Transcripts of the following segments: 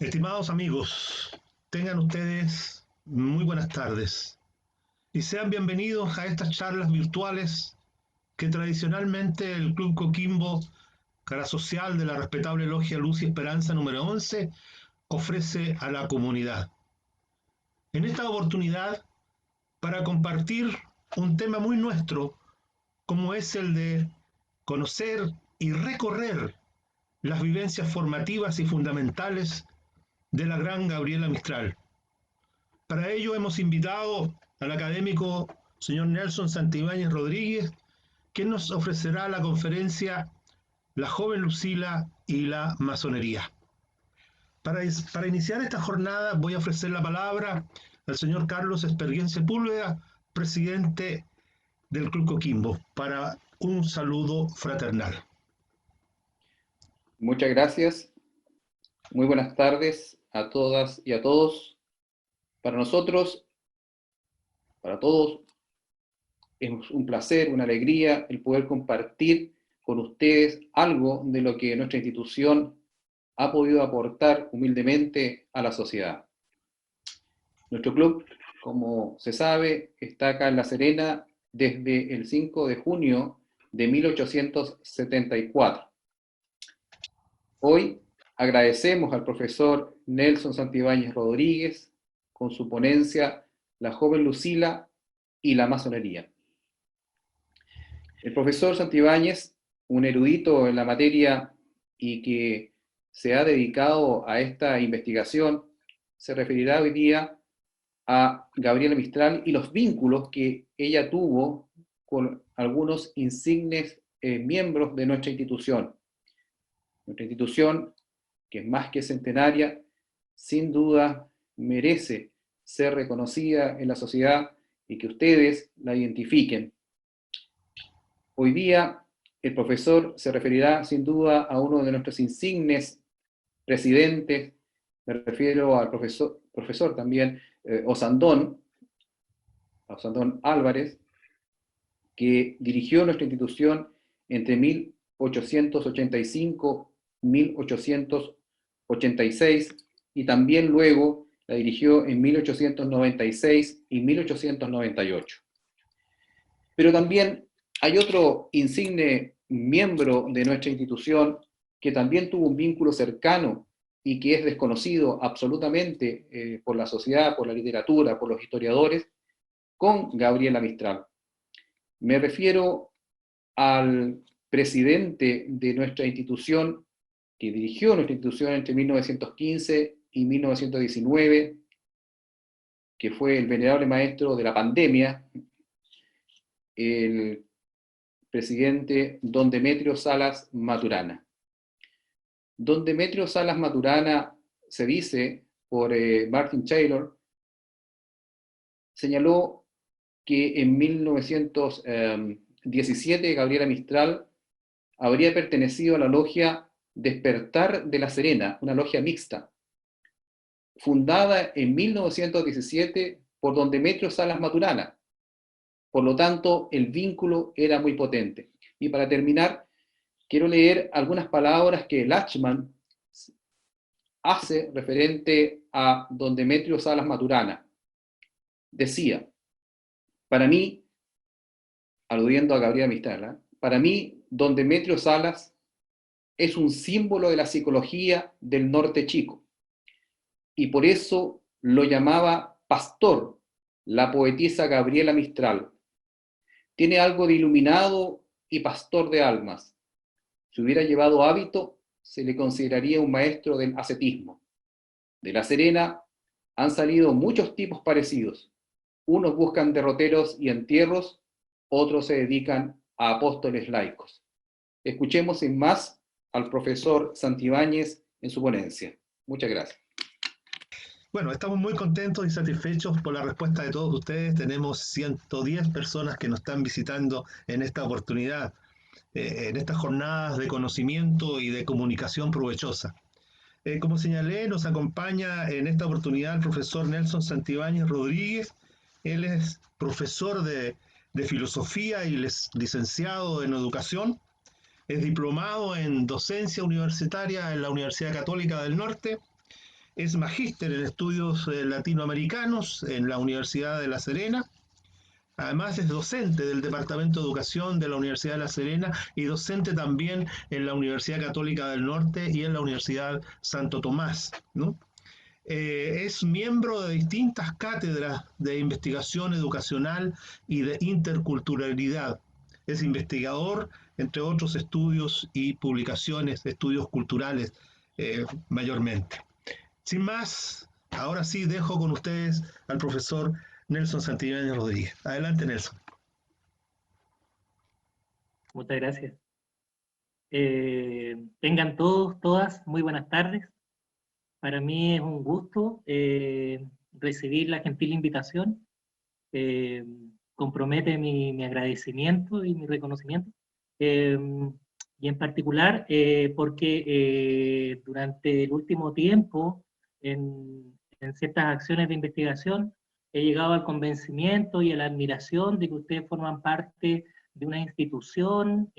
Estimados amigos, tengan ustedes muy buenas tardes y sean bienvenidos a estas charlas virtuales que tradicionalmente el Club Coquimbo, cara social de la respetable logia Luz y Esperanza número 11, ofrece a la comunidad. En esta oportunidad, para compartir un tema muy nuestro, como es el de conocer y recorrer las vivencias formativas y fundamentales de la gran Gabriela Mistral. Para ello hemos invitado al académico señor Nelson Santibáñez Rodríguez, quien nos ofrecerá la conferencia La joven Lucila y la masonería. Para iniciar esta jornada voy a ofrecer la palabra al señor Carlos Esperguén Sepúlveda, presidente del Club Coquimbo, para un saludo fraternal. Muchas gracias. Muy buenas tardes a todas y a todos. Para nosotros, para todos, es un placer, una alegría el poder compartir con ustedes algo de lo que nuestra institución ha podido aportar humildemente a la sociedad. Nuestro club, como se sabe, está acá en La Serena desde el 5 de junio de 1874. Hoy agradecemos al profesor Nelson Santibáñez Rodríguez con su ponencia La joven Lucila y la masonería. El profesor Santibáñez, un erudito en la materia y que se ha dedicado a esta investigación, se referirá hoy día a Gabriela Mistral y los vínculos que ella tuvo con algunos insignes miembros de nuestra institución. Nuestra institución, que es más que centenaria, sin duda merece ser reconocida en la sociedad y que ustedes la identifiquen. Hoy día el profesor se referirá sin duda a uno de nuestros insignes presidentes, me refiero al profesor también Osandón Álvarez, que dirigió nuestra institución entre 1885 y 1886 y también luego la dirigió en 1896 y 1898. Pero también hay otro insigne miembro de nuestra institución que también tuvo un vínculo cercano y que es desconocido absolutamente por la sociedad, por la literatura, por los historiadores, con Gabriela Mistral. Me refiero al presidente de nuestra institución, que dirigió nuestra institución entre 1915 y 1919, que fue el venerable maestro de la pandemia, el presidente don Demetrio Salas Maturana. Don Demetrio Salas Maturana, se dice por Martin Taylor, señaló que en 1917 Gabriela Mistral habría pertenecido a la logia Despertar de La Serena, una logia mixta, fundada en 1917 por don Demetrio Salas Maturana. Por lo tanto, el vínculo era muy potente. Y para terminar, quiero leer algunas palabras que Lachman hace referente a don Demetrio Salas Maturana. Decía, para mí, aludiendo a Gabriela Mistral, para mí, don Demetrio Salas es un símbolo de la psicología del norte chico. Y por eso lo llamaba pastor, la poetisa Gabriela Mistral. Tiene algo de iluminado y pastor de almas. Si hubiera llevado hábito, se le consideraría un maestro del ascetismo. De La Serena han salido muchos tipos parecidos. Unos buscan derroteros y entierros, otros se dedican a apóstoles laicos. Escuchemos sin más al profesor Santibáñez en su ponencia. Muchas gracias. Bueno, estamos muy contentos y satisfechos por la respuesta de todos ustedes. Tenemos 110 personas que nos están visitando en esta oportunidad, en estas jornadas de conocimiento y de comunicación provechosa. Como señalé, nos acompaña en esta oportunidad el profesor Nelson Santibáñez Rodríguez. Él es profesor de filosofía y licenciado en educación. Es diplomado en docencia universitaria en la Universidad Católica del Norte. es magíster en estudios latinoamericanos en la Universidad de La Serena. Además es docente del Departamento de Educación de la Universidad de La Serena y docente también en la Universidad Católica del Norte y en la Universidad Santo Tomás, ¿no? Es miembro de distintas cátedras de investigación educacional y de interculturalidad. Es investigador, entre otros estudios y publicaciones, estudios culturales mayormente. Sin más, ahora sí dejo con ustedes al profesor Nelson Santibáñez Rodríguez. Adelante, Nelson. Muchas gracias. Tengan todos, todas, muy buenas tardes. Para mí es un gusto recibir la gentil invitación. Compromete mi agradecimiento y mi reconocimiento. Y en particular porque durante el último tiempo, en ciertas acciones de investigación, he llegado al convencimiento y a la admiración de que ustedes forman parte de una institución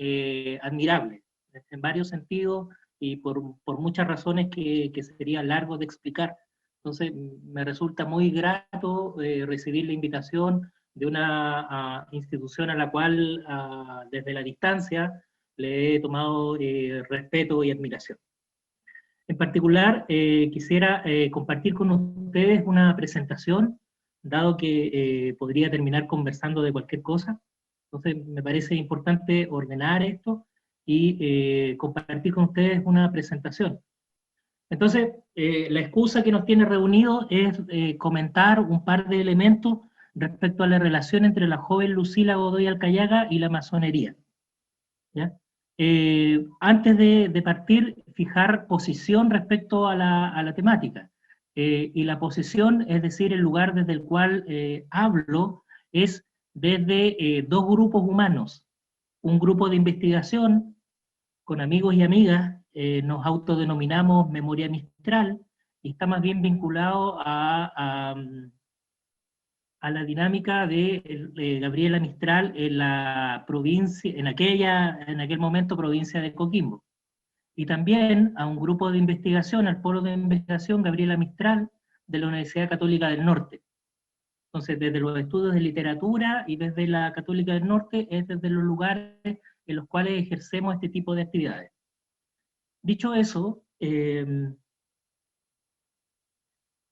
admirable, en varios sentidos y por muchas razones que sería largo de explicar. Entonces, me resulta muy grato recibir la invitación de una institución a la cual desde la distancia le he tomado respeto y admiración. En particular, quisiera compartir con ustedes una presentación, dado que podría terminar conversando de cualquier cosa. Entonces, me parece importante ordenar esto y compartir con ustedes una presentación. Entonces, la excusa que nos tiene reunidos es comentar un par de elementos respecto a la relación entre la joven Lucila Godoy Alcayaga y la masonería. ¿Ya? Antes de partir, fijar posición respecto a la temática. Y la posición, es decir, el lugar desde el cual hablo, es desde dos grupos humanos. Un grupo de investigación con amigos y amigas, nos autodenominamos Memoria Mistral, y está más bien vinculado a la dinámica de Gabriela Mistral en la provincia, en aquel momento provincia de Coquimbo. Y también a un grupo de investigación, al Polo de Investigación Gabriela Mistral, de la Universidad Católica del Norte. Entonces, desde los estudios de literatura y desde la Católica del Norte, es desde los lugares en los cuales ejercemos este tipo de actividades. Dicho eso,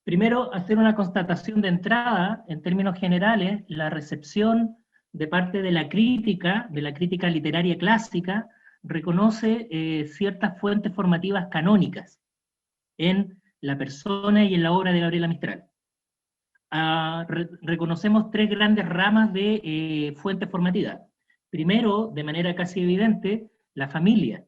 primero hacer una constatación de entrada, en términos generales, la recepción de parte de la crítica literaria clásica, reconoce ciertas fuentes formativas canónicas en la persona y en la obra de Gabriela Mistral. Reconocemos tres grandes ramas de fuentes formativas. Primero, de manera casi evidente, la familia.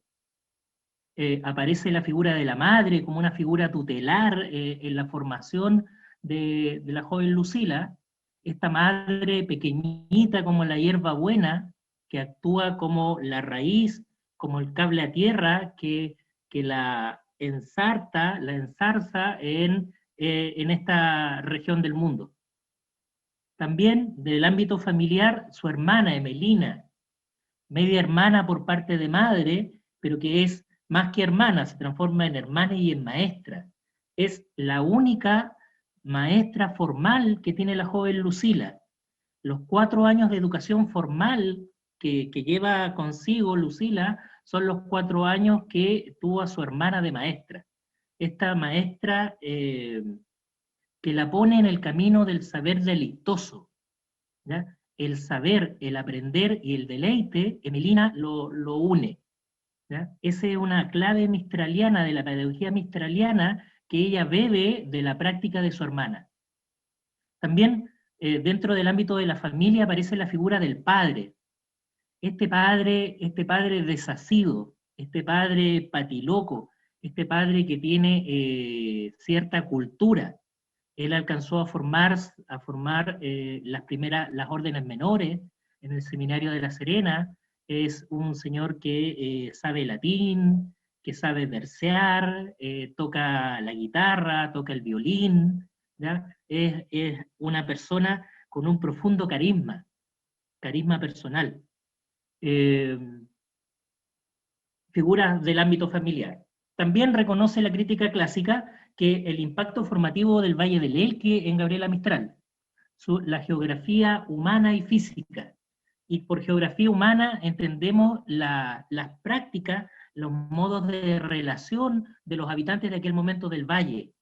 Aparece la figura de la madre como una figura tutelar en la formación de la joven Lucila, esta madre pequeñita como la hierba buena, que actúa como la raíz, como el cable a tierra, que la ensarza en esta región del mundo. También del ámbito familiar, su hermana Emelina, media hermana por parte de madre, pero que es más que hermana, se transforma en hermana y en maestra. Es la única maestra formal que tiene la joven Lucila. Los 4 años de educación formal que lleva consigo Lucila son los 4 años que tuvo a su hermana de maestra. Esta maestra que la pone en el camino del saber deleitoso, ¿ya? El saber, el aprender y el deleite, Emelina lo une. ¿Ya? Esa es una clave mistraliana, de la pedagogía mistraliana, que ella bebe de la práctica de su hermana. También dentro del ámbito de la familia aparece la figura del padre. Este padre desasido, este padre patiloco, este padre que tiene cierta cultura. Él alcanzó a formar las órdenes menores en el seminario de La Serena. Es un señor que sabe latín, que sabe versear, toca la guitarra, toca el violín, ¿ya? Es una persona con un profundo carisma personal. Figuras del ámbito familiar. También reconoce la crítica clásica que el impacto formativo del Valle del Elqui en Gabriela Mistral, la geografía humana y física. Y por geografía humana entendemos las prácticas, los modos de relación de los habitantes de aquel momento del valle,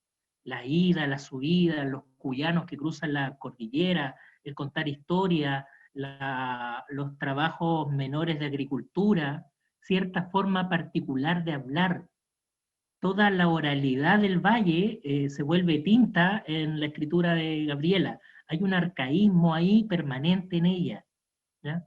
la ida, la subida, los cuyanos que cruzan la cordillera, el contar historia, los trabajos menores de agricultura, cierta forma particular de hablar. Toda la oralidad del valle se vuelve tinta en la escritura de Gabriela. Hay un arcaísmo ahí permanente en ella, ¿ya?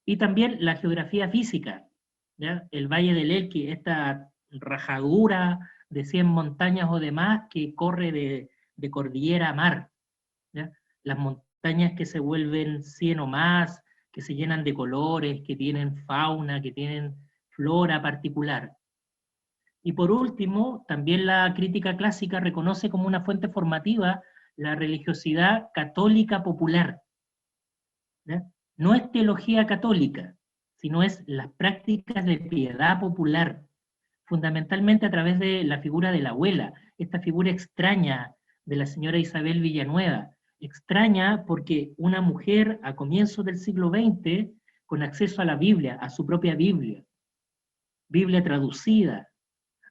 Y también la geografía física, ¿ya? El Valle del Elqui, esta rajadura de 100 montañas o demás que corre de cordillera a mar, ¿ya? Las montañas que se vuelven 100 o más, que se llenan de colores, que tienen fauna, que tienen flora particular. Y por último, también la crítica clásica reconoce como una fuente formativa la religiosidad católica popular, ¿ya? No es teología católica, sino es las prácticas de piedad popular, fundamentalmente a través de la figura de la abuela, esta figura extraña de la señora Isabel Villanueva, extraña porque una mujer a comienzos del siglo XX, con acceso a la Biblia, a su propia Biblia traducida,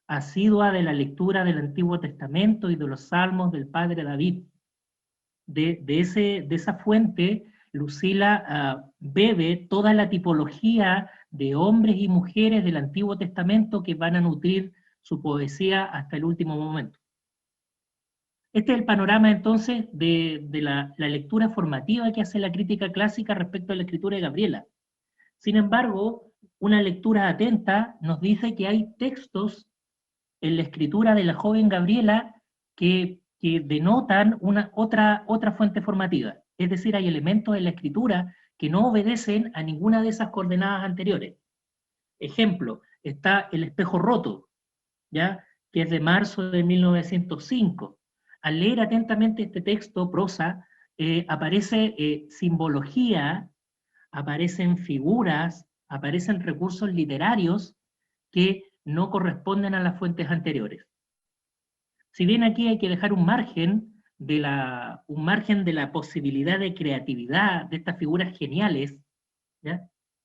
asidua de la lectura del Antiguo Testamento y de los Salmos del padre David. De esa fuente, Lucila bebe toda la tipología de hombres y mujeres del Antiguo Testamento que van a nutrir su poesía hasta el último momento. Este es el panorama entonces de la lectura formativa que hace la crítica clásica respecto a la escritura de Gabriela. Sin embargo, una lectura atenta nos dice que hay textos en la escritura de la joven Gabriela que denotan otra fuente formativa. Es decir, hay elementos en la escritura que no obedecen a ninguna de esas coordenadas anteriores. Ejemplo, está El espejo roto, ¿ya? Que es de marzo de 1905. Al leer atentamente este texto, prosa, aparece simbología, aparecen figuras, aparecen recursos literarios que no corresponden a las fuentes anteriores. Si bien aquí hay que dejar un margen de la posibilidad de creatividad de estas figuras geniales, ¿ya?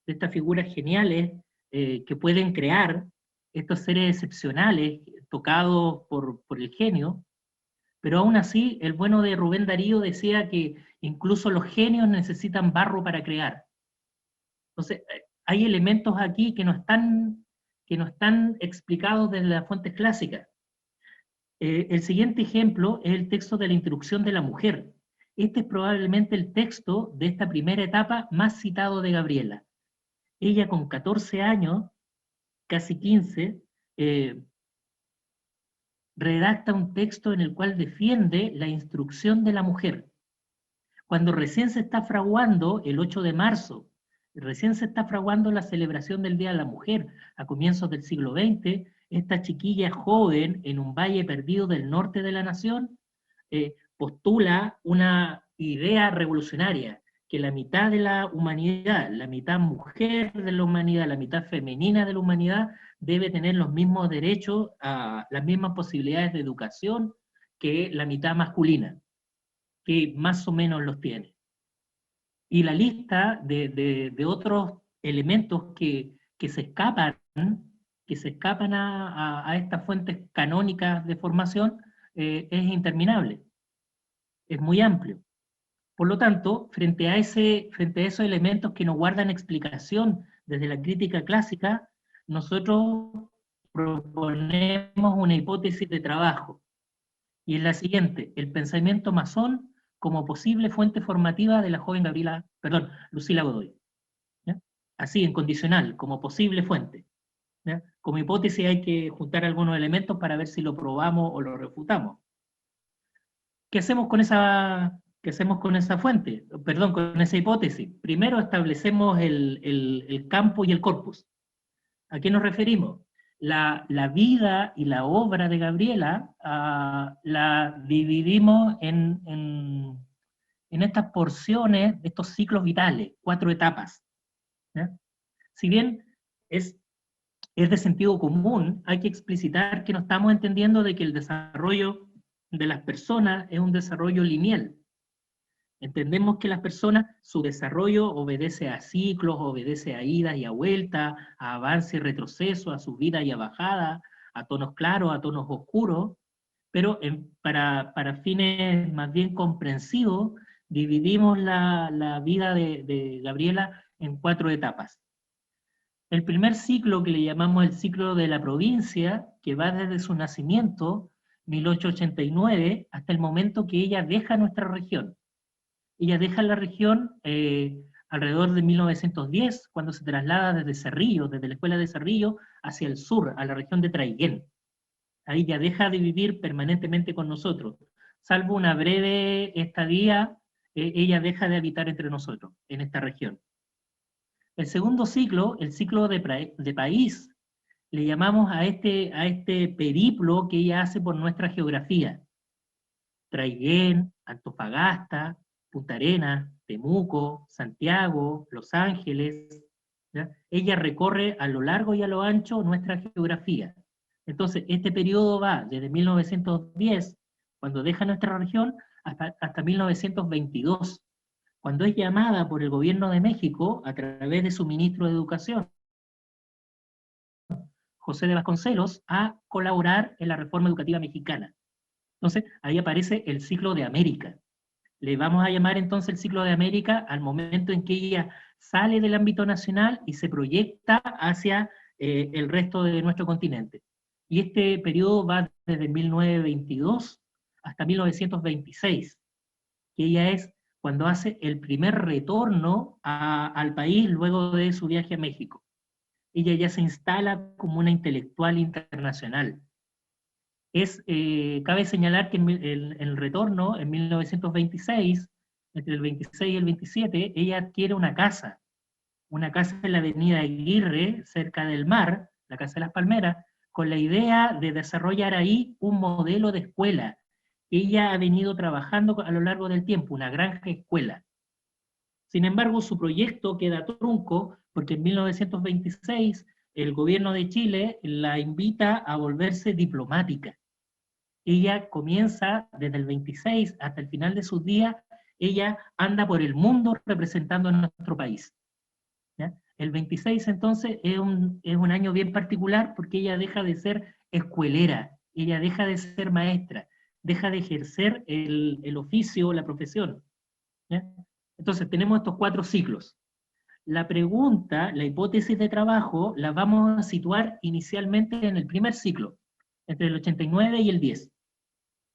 De estas figuras geniales que pueden crear estos seres excepcionales tocados por el genio, pero aún así el bueno de Rubén Darío decía que incluso los genios necesitan barro para crear. Entonces, hay elementos aquí que no están explicados desde las fuentes clásicas. El siguiente ejemplo es el texto de la instrucción de la mujer. Este es probablemente el texto de esta primera etapa más citado de Gabriela. Ella con 14 años, casi 15, redacta un texto en el cual defiende la instrucción de la mujer. Cuando recién se está fraguando, el 8 de marzo, recién se está fraguando la celebración del Día de la Mujer, a comienzos del siglo XX, esta chiquilla joven en un valle perdido del norte de la nación postula una idea revolucionaria, que la mitad de la humanidad, la mitad mujer de la humanidad, la mitad femenina de la humanidad, debe tener los mismos derechos, las mismas posibilidades de educación que la mitad masculina, que más o menos los tiene. Y la lista de otros elementos que se escapan a estas fuentes canónicas de formación es interminable, es muy amplio. Por lo tanto, frente a esos elementos que no guardan explicación desde la crítica clásica, nosotros proponemos una hipótesis de trabajo, y es la siguiente: el pensamiento masón como posible fuente formativa de la joven Lucila Godoy. ¿Ya? Así, en condicional, como posible fuente. ¿Ya? Como hipótesis hay que juntar algunos elementos para ver si lo probamos o lo refutamos. ¿Qué hacemos con esa fuente? Perdón, con esa hipótesis. Primero establecemos el campo y el corpus. ¿A qué nos referimos? La vida y la obra de Gabriela la dividimos en estas porciones, de estos ciclos vitales, 4 etapas. ¿Ya? Si bien es es de sentido común, hay que explicitar que no estamos entendiendo de que el desarrollo de las personas es un desarrollo lineal. Entendemos que las personas, su desarrollo obedece a ciclos, obedece a idas y a vueltas, a avance y retroceso, a subida y a bajada, a tonos claros, a tonos oscuros, pero para fines más bien comprensivos, dividimos la vida de Gabriela en 4 etapas. El primer ciclo, que le llamamos el ciclo de la provincia, que va desde su nacimiento, 1889, hasta el momento que ella deja nuestra región. Ella deja la región alrededor de 1910, cuando se traslada desde Cerrillo, desde la escuela de Cerrillo, hacia el sur, a la región de Traiguén. Ahí ya deja de vivir permanentemente con nosotros. Salvo una breve estadía, ella deja de habitar entre nosotros, en esta región. El segundo ciclo, el ciclo de país, le llamamos a este periplo que ella hace por nuestra geografía. Traiguén, Antofagasta, Punta Arenas, Temuco, Santiago, Los Ángeles. ¿Ya? Ella recorre a lo largo y a lo ancho nuestra geografía. Entonces, este periodo va desde 1910, cuando deja nuestra región, hasta 1922, cuando es llamada por el gobierno de México, a través de su ministro de Educación, José de Vasconcelos, a colaborar en la reforma educativa mexicana. Entonces, ahí aparece el ciclo de América. Le vamos a llamar entonces el ciclo de América al momento en que ella sale del ámbito nacional y se proyecta hacia el resto de nuestro continente. Y este periodo va desde 1922 hasta 1926, que ella es cuando hace el primer retorno al país luego de su viaje a México. Ella ya se instala como una intelectual internacional. Cabe señalar que en el retorno, en 1926, entre el 26 y el 27, ella adquiere una casa en la avenida Aguirre, cerca del mar, la Casa de las Palmeras, con la idea de desarrollar ahí un modelo de escuela que ella ha venido trabajando a lo largo del tiempo, una granja escuela. Sin embargo, su proyecto queda trunco porque en 1926 el gobierno de Chile la invita a volverse diplomática. Ella comienza desde el 26 hasta el final de sus días, ella anda por el mundo representando a nuestro país. ¿Ya? El 26 entonces es un año bien particular porque ella deja de ser escuelera, ella deja de ser maestra, deja de ejercer el oficio, la profesión. ¿Ya? Entonces tenemos estos 4 ciclos. La pregunta, la hipótesis de trabajo, la vamos a situar inicialmente en el primer ciclo, entre el 89 y el 10.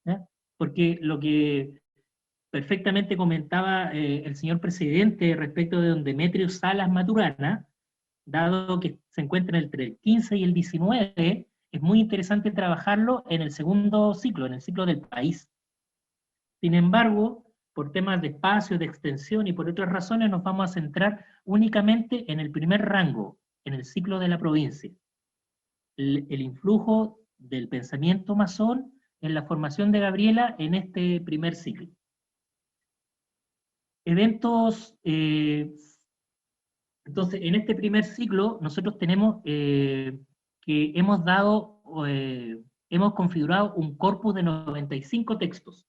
¿Ya? Porque lo que perfectamente comentaba el señor presidente respecto de don Demetrio Salas Maturana, dado que se encuentra entre el 15 y el 19, es muy interesante trabajarlo en el segundo ciclo, en el ciclo del país. Sin embargo, por temas de espacio, de extensión y por otras razones, nos vamos a centrar únicamente en el primer rango, en el ciclo de la provincia. El influjo del pensamiento masón en la formación de Gabriela en este primer ciclo. Eventos, entonces, en este primer ciclo nosotros tenemos que hemos configurado un corpus de 95 textos.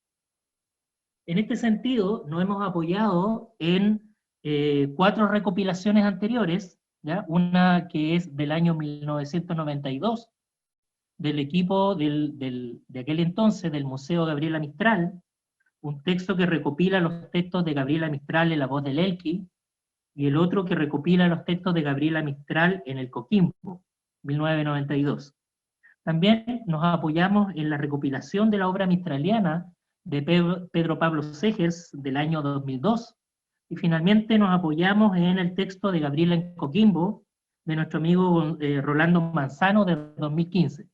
En este sentido, nos hemos apoyado en 4 recopilaciones anteriores, ¿ya? Una que es del año 1992, del equipo de aquel entonces del Museo Gabriela Mistral, un texto que recopila los textos de Gabriela Mistral en la voz del Elqui, y el otro que recopila los textos de Gabriela Mistral en el Coquimbo, 1992. También nos apoyamos en la recopilación de la obra mistraliana de Pedro Pablo Segers del año 2002, y finalmente nos apoyamos en el texto de Gabriela en Coquimbo, de nuestro amigo Rolando Manzano de 2015.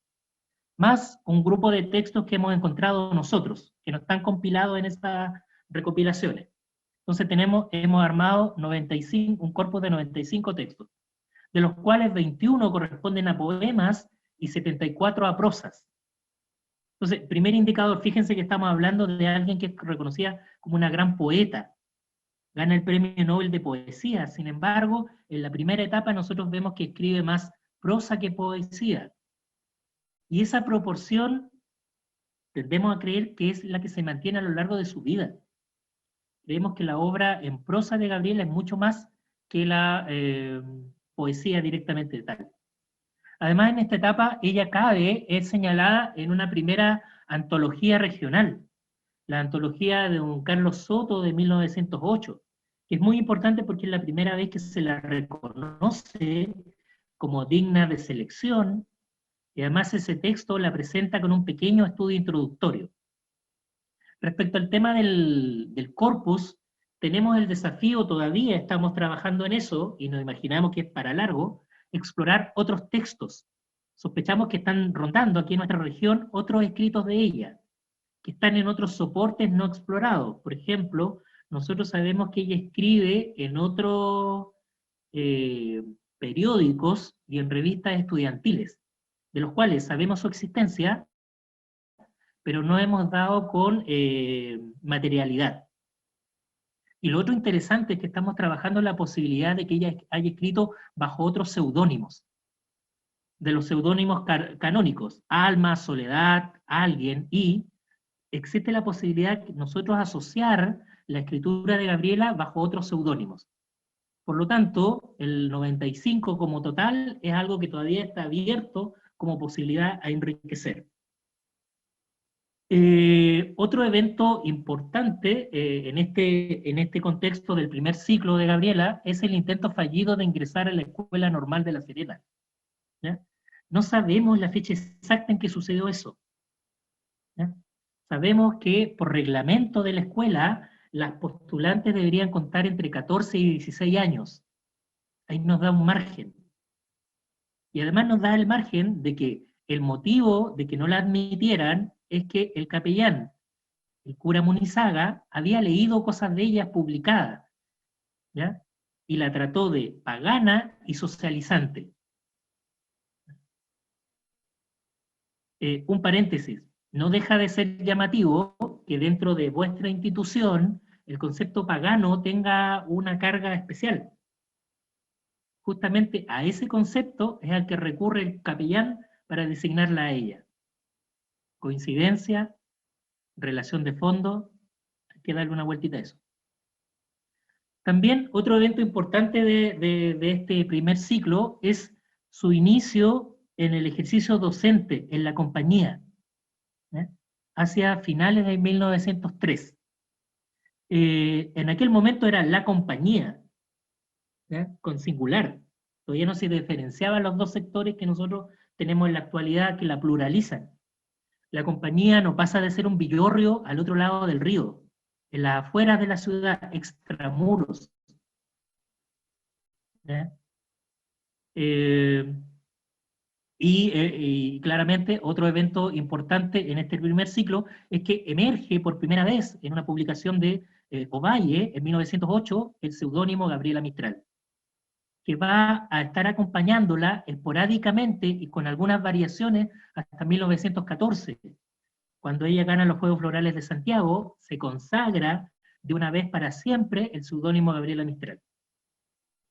Más un grupo de textos que hemos encontrado nosotros, que no están compilados en estas recopilaciones. Entonces hemos armado un corpus de 95 textos, de los cuales 21 corresponden a poemas y 74 a prosas. Entonces, primer indicador, fíjense que estamos hablando de alguien que es reconocida como una gran poeta, gana el Premio Nobel de Poesía. Sin embargo, en la primera etapa nosotros vemos que escribe más prosa que poesía. Y esa proporción tendemos a creer que es la que se mantiene a lo largo de su vida. Creemos que la obra en prosa de Gabriela es mucho más que la poesía directamente tal. Además, en esta etapa, ella es señalada en una primera antología regional, la antología de don Carlos Soto de 1908, que es muy importante porque es la primera vez que se la reconoce como digna de selección, y además ese texto la presenta con un pequeño estudio introductorio. Respecto al tema del corpus, tenemos el desafío, todavía estamos trabajando en eso, y nos imaginamos que es para largo, explorar otros textos. Sospechamos que están rondando aquí en nuestra región otros escritos de ella, que están en otros soportes no explorados. Por ejemplo, nosotros sabemos que ella escribe en otros periódicos y en revistas estudiantiles, de los cuales sabemos su existencia, pero no hemos dado con materialidad. Y lo otro interesante es que estamos trabajando en la posibilidad de que ella haya escrito bajo otros seudónimos, de los seudónimos canónicos, Alma, Soledad, Alguien, y existe la posibilidad de nosotros asociar la escritura de Gabriela bajo otros seudónimos. Por lo tanto, el 95 como total es algo que todavía está abierto como posibilidad a enriquecer. Otro evento importante en este contexto del primer ciclo de Gabriela es el intento fallido de ingresar a la Escuela Normal de La Serena. ¿Ya? No sabemos la fecha exacta en que sucedió eso. ¿Ya? Sabemos que por reglamento de la escuela, las postulantes deberían contar entre 14 y 16 años. Ahí nos da un margen. Y además nos da el margen de que el motivo de que no la admitieran es que el capellán, el cura Munizaga, había leído cosas de ella publicadas, ¿ya? Y la trató de pagana y socializante. Un paréntesis, no deja de ser llamativo que dentro de vuestra institución el concepto pagano tenga una carga especial. Justamente a ese concepto es al que recurre el capellán para designarla a ella. Coincidencia, relación de fondo, hay que darle una vueltita a eso. También otro evento importante de este primer ciclo es su inicio en el ejercicio docente en la compañía, ¿eh? Hacia finales de 1903. En aquel momento era la compañía, ¿eh? Con singular. Todavía no se diferenciaban los dos sectores que nosotros tenemos en la actualidad que la pluralizan. La compañía no pasa de ser un villorrio al otro lado del río, en las afueras de la ciudad, extramuros. Y claramente otro evento importante en este primer ciclo es que emerge por primera vez en una publicación de Ovalle en 1908 el seudónimo Gabriela Mistral, que va a estar acompañándola esporádicamente y con algunas variaciones hasta 1914, cuando ella gana los Juegos Florales de Santiago, se consagra de una vez para siempre el seudónimo Gabriela Mistral.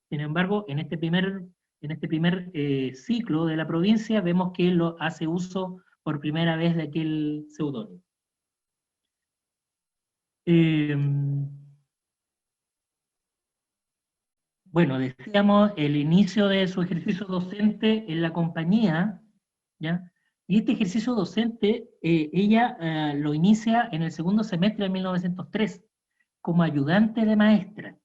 Sin embargo, en este primer ciclo de la provincia vemos que él hace uso por primera vez de aquel seudónimo. Bueno, decíamos el inicio de su ejercicio docente en la compañía, ¿ya? Y este ejercicio docente, ella lo inicia en el segundo semestre de 1903, como ayudante de maestra,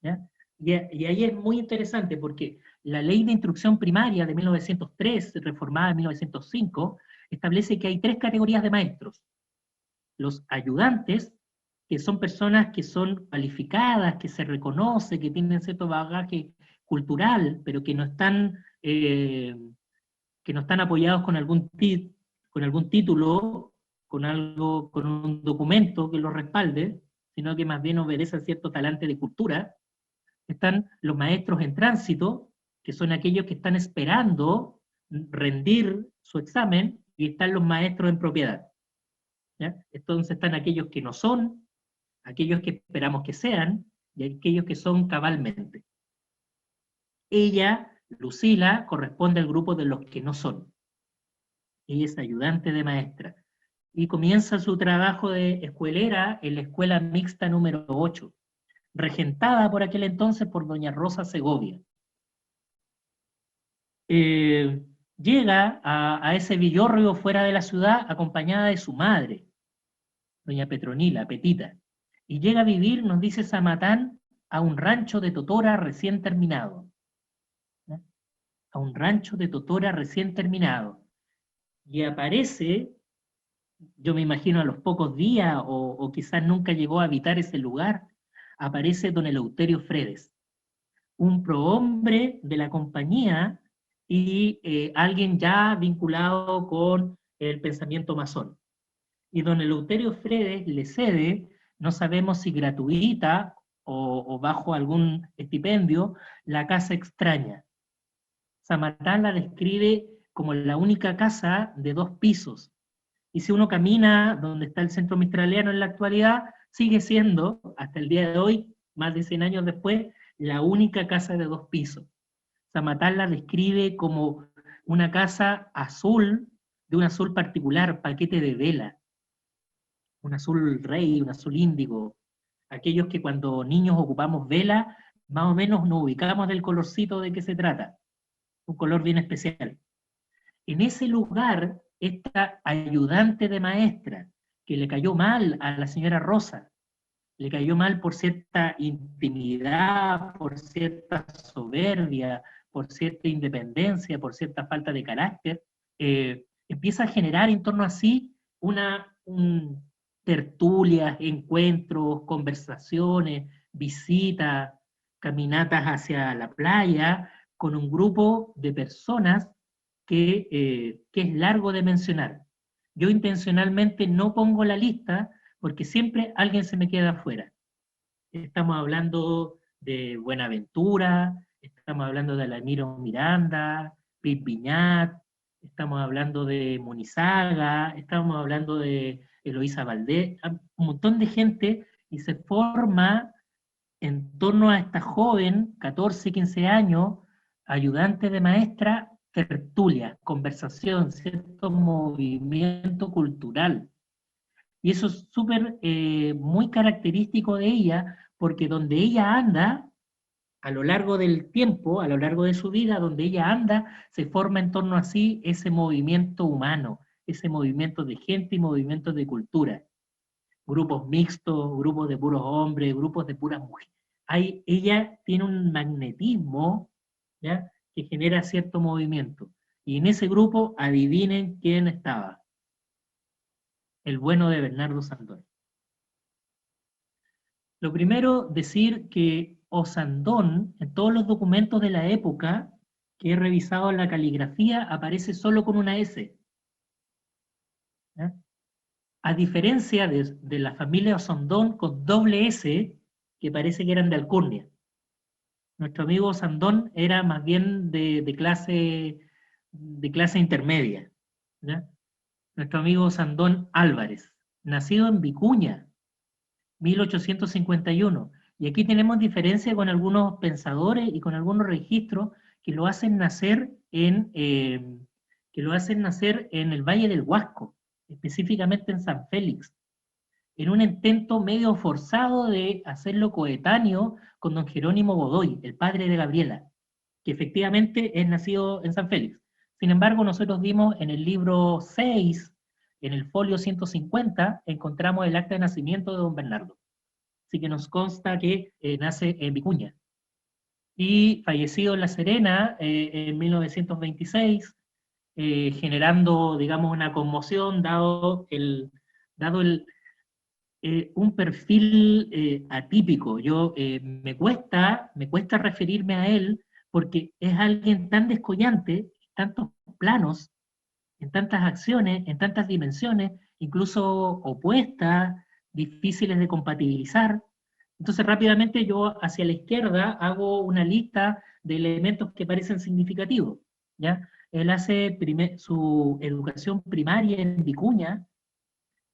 ¿ya? Y ahí es muy interesante porque la ley de instrucción primaria de 1903, reformada en 1905, establece que hay tres categorías de maestros. Los ayudantes, que son personas que son cualificadas, que se reconoce, que tienen cierto bagaje cultural, pero que no están apoyados con algún título, con un documento que los respalde, sino que más bien obedecen cierto talante de cultura. Están los maestros en tránsito, que son aquellos que están esperando rendir su examen, y están los maestros en propiedad, ¿ya? Entonces están aquellos que no son, aquellos que esperamos que sean, y aquellos que son cabalmente. Ella Lucila corresponde al grupo de los que no son. Ella es ayudante de maestra. Y comienza su trabajo de escuelera en la escuela mixta número 8, regentada por aquel entonces por doña Rosa Segovia. Llega a ese villorrio fuera de la ciudad acompañada de su madre, doña Petronila, Petita, y llega a vivir, nos dice Zamatán, a un rancho de totora recién terminado. ¿No? A un rancho de totora recién terminado. Y aparece, yo me imagino a los pocos días, o quizás nunca llegó a habitar ese lugar, aparece don Eleuterio Fredes, un prohombre de la compañía y alguien ya vinculado con el pensamiento masón. Y don Eleuterio Fredes le cede, no sabemos si gratuita o bajo algún estipendio, la casa extraña. Zamatán la describe como la única casa de 2 pisos. Y si uno camina donde está el centro mistraliano en la actualidad, sigue siendo, hasta el día de hoy, más de 100 años después, la única casa de 2 pisos. Zamatán la describe como una casa azul, de un azul particular, paquete de vela, un azul rey, un azul índigo, aquellos que cuando niños ocupamos vela, más o menos nos ubicamos del colorcito de qué se trata, un color bien especial. En ese lugar, esta ayudante de maestra, que le cayó mal a la señora Rosa, le cayó mal por cierta intimidad, por cierta soberbia, por cierta independencia, por cierta falta de carácter, empieza a generar en torno a sí tertulias, encuentros, conversaciones, visitas, caminatas hacia la playa, con un grupo de personas que es largo de mencionar. Yo intencionalmente no pongo la lista porque siempre alguien se me queda afuera. Estamos hablando de Buenaventura, estamos hablando de Alamiro Miranda, Pip Viñat, estamos hablando de Munizaga, estamos hablando de Eloísa Valdés, un montón de gente, y se forma en torno a esta joven, 14, 15 años, ayudante de maestra, tertulia, conversación, cierto movimiento cultural. Y eso es súper, muy característico de ella, porque donde ella anda, a lo largo del tiempo, a lo largo de su vida, donde ella anda, se forma en torno a sí ese movimiento humano, ese movimiento de gente y movimientos de cultura. Grupos mixtos, grupos de puros hombres, grupos de puras mujeres. Ella tiene un magnetismo, ¿ya?, que genera cierto movimiento. Y en ese grupo, adivinen quién estaba. El bueno de Bernardo Sandón. Lo primero, decir que Osandón, en todos los documentos de la época que he revisado en la caligrafía, aparece solo con una S. ¿Ya? A diferencia de la familia Osandón con doble S, que parece que eran de alcurnia. Nuestro amigo Osandón era más bien de clase intermedia. ¿Ya? Nuestro amigo Sandón Álvarez, nacido en Vicuña, 1851. Y aquí tenemos diferencia con algunos pensadores y con algunos registros que lo hacen nacer en el Valle del Huasco, específicamente en San Félix, en un intento medio forzado de hacerlo coetáneo con don Jerónimo Godoy, el padre de Gabriela, que efectivamente es nacido en San Félix. Sin embargo, nosotros vimos en el libro 6, en el folio 150, encontramos el acta de nacimiento de don Bernardo. Así que nos consta que nace en Vicuña. Y fallecido en La Serena en 1926, generando, digamos, una conmoción, dado un perfil atípico. Me cuesta referirme a él porque es alguien tan descollante, en tantos planos, en tantas acciones, en tantas dimensiones, incluso opuestas, difíciles de compatibilizar. Entonces rápidamente yo hacia la izquierda hago una lista de elementos que parecen significativos, ¿ya? Él hace su educación primaria en Vicuña,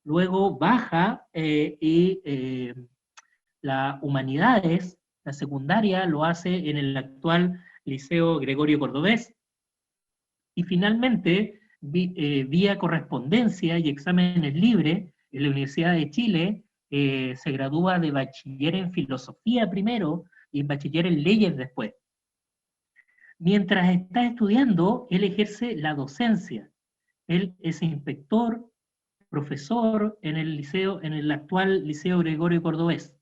luego baja las humanidades, la secundaria lo hace en el actual Liceo Gregorio Cordobés, y finalmente, vía correspondencia y exámenes libres, en la Universidad de Chile, se gradúa de bachiller en filosofía primero y bachiller en leyes después. Mientras está estudiando, él ejerce la docencia. Él es inspector, profesor en el actual Liceo Gregorio Cordobés.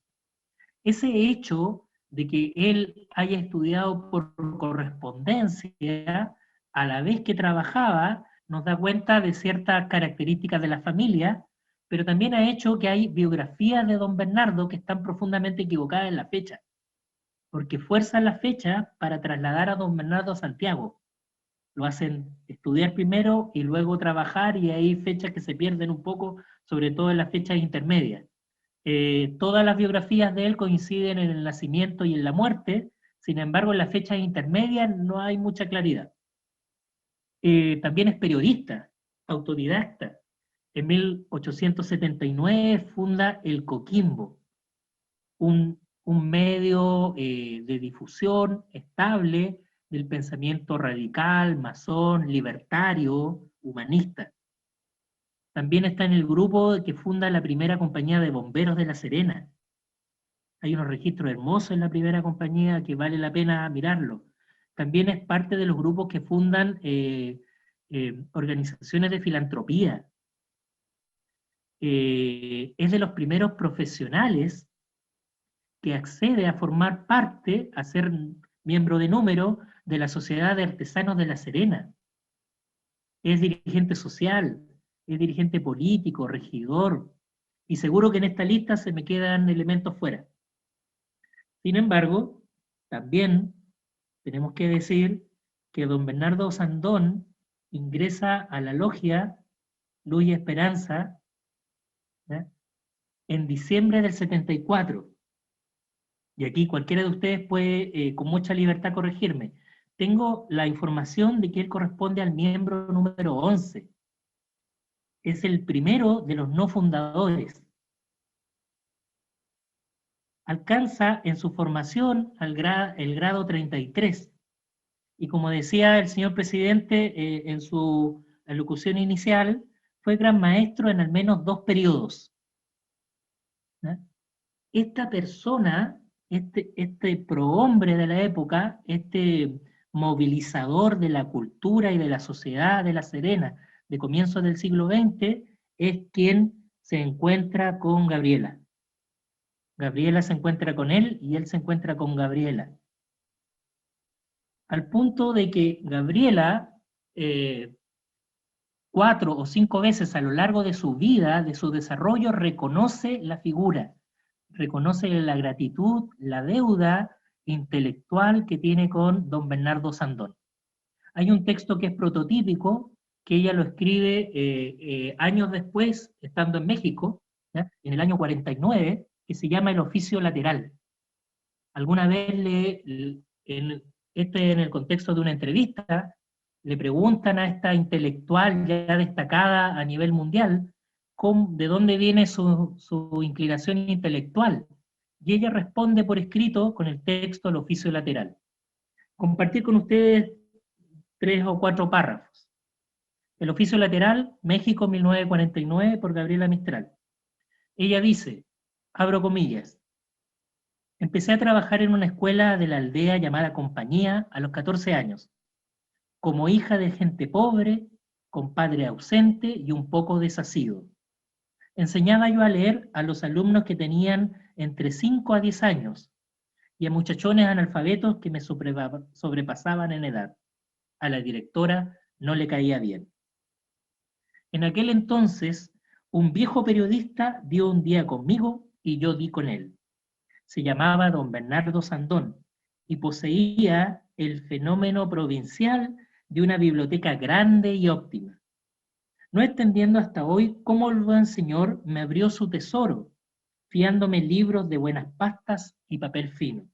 Ese hecho de que él haya estudiado por correspondencia a la vez que trabajaba, nos da cuenta de ciertas características de la familia, pero también ha hecho que hay biografías de don Bernardo que están profundamente equivocadas en la fecha, porque fuerzan la fecha para trasladar a don Bernardo a Santiago. Lo hacen estudiar primero y luego trabajar, y hay fechas que se pierden un poco, sobre todo en las fechas intermedias. Todas las biografías de él coinciden en el nacimiento y en la muerte, sin embargo en las fechas intermedias no hay mucha claridad. También es periodista, autodidacta. En 1879 funda el Coquimbo, un medio de difusión estable del pensamiento radical, masón, libertario, humanista. También está en el grupo que funda la primera compañía de bomberos de La Serena. Hay unos registros hermosos en la primera compañía que vale la pena mirarlo. También es parte de los grupos que fundan organizaciones de filantropía. Es de los primeros profesionales que accede a formar parte, a ser miembro de número de la Sociedad de Artesanos de La Serena. Es dirigente social, es dirigente político, regidor, y seguro que en esta lista se me quedan elementos fuera. Sin embargo, también tenemos que decir que don Bernardo Sandón ingresa a la logia Luz y Esperanza, ¿ya?, en diciembre del 74. Y aquí cualquiera de ustedes puede con mucha libertad corregirme. Tengo la información de que él corresponde al miembro número 11. Es el primero de los no fundadores. Alcanza en su formación el grado 33. Y como decía el señor presidente en su alocución inicial, fue gran maestro en al menos 2 periodos. ¿Ya? Esta persona, este prohombre de la época, este movilizador de la cultura y de la sociedad de La Serena de comienzos del siglo XX, es quien se encuentra con Gabriela. Gabriela se encuentra con él y él se encuentra con Gabriela. Al punto de que Gabriela, 4 o 5 veces a lo largo de su vida, de su desarrollo, reconoce la figura, reconoce la gratitud, la deuda intelectual que tiene con don Bernardo Sandón. Hay un texto que es prototípico, que ella lo escribe años después, estando en México, ¿ya?, en el año 49, que se llama El oficio lateral. Alguna vez en el contexto de una entrevista, le preguntan a esta intelectual ya destacada a nivel mundial, de dónde viene su inclinación intelectual. Y ella responde por escrito con el texto El oficio lateral. Compartir con ustedes 3 o 4 párrafos. El oficio lateral, México, 1949, por Gabriela Mistral. Ella dice, abro comillas, empecé a trabajar en una escuela de la aldea llamada Compañía a los 14 años, como hija de gente pobre, con padre ausente y un poco desasido. Enseñaba yo a leer a los alumnos que tenían entre 5 a 10 años y a muchachones analfabetos que me sobrepasaban en edad. A la directora no le caía bien. En aquel entonces, un viejo periodista dio un día conmigo y yo di con él. Se llamaba don Bernardo Sandón y poseía el fenómeno provincial de una biblioteca grande y óptima. No entendiendo hasta hoy cómo el buen señor me abrió su tesoro, fiándome libros de buenas pastas y papel fino.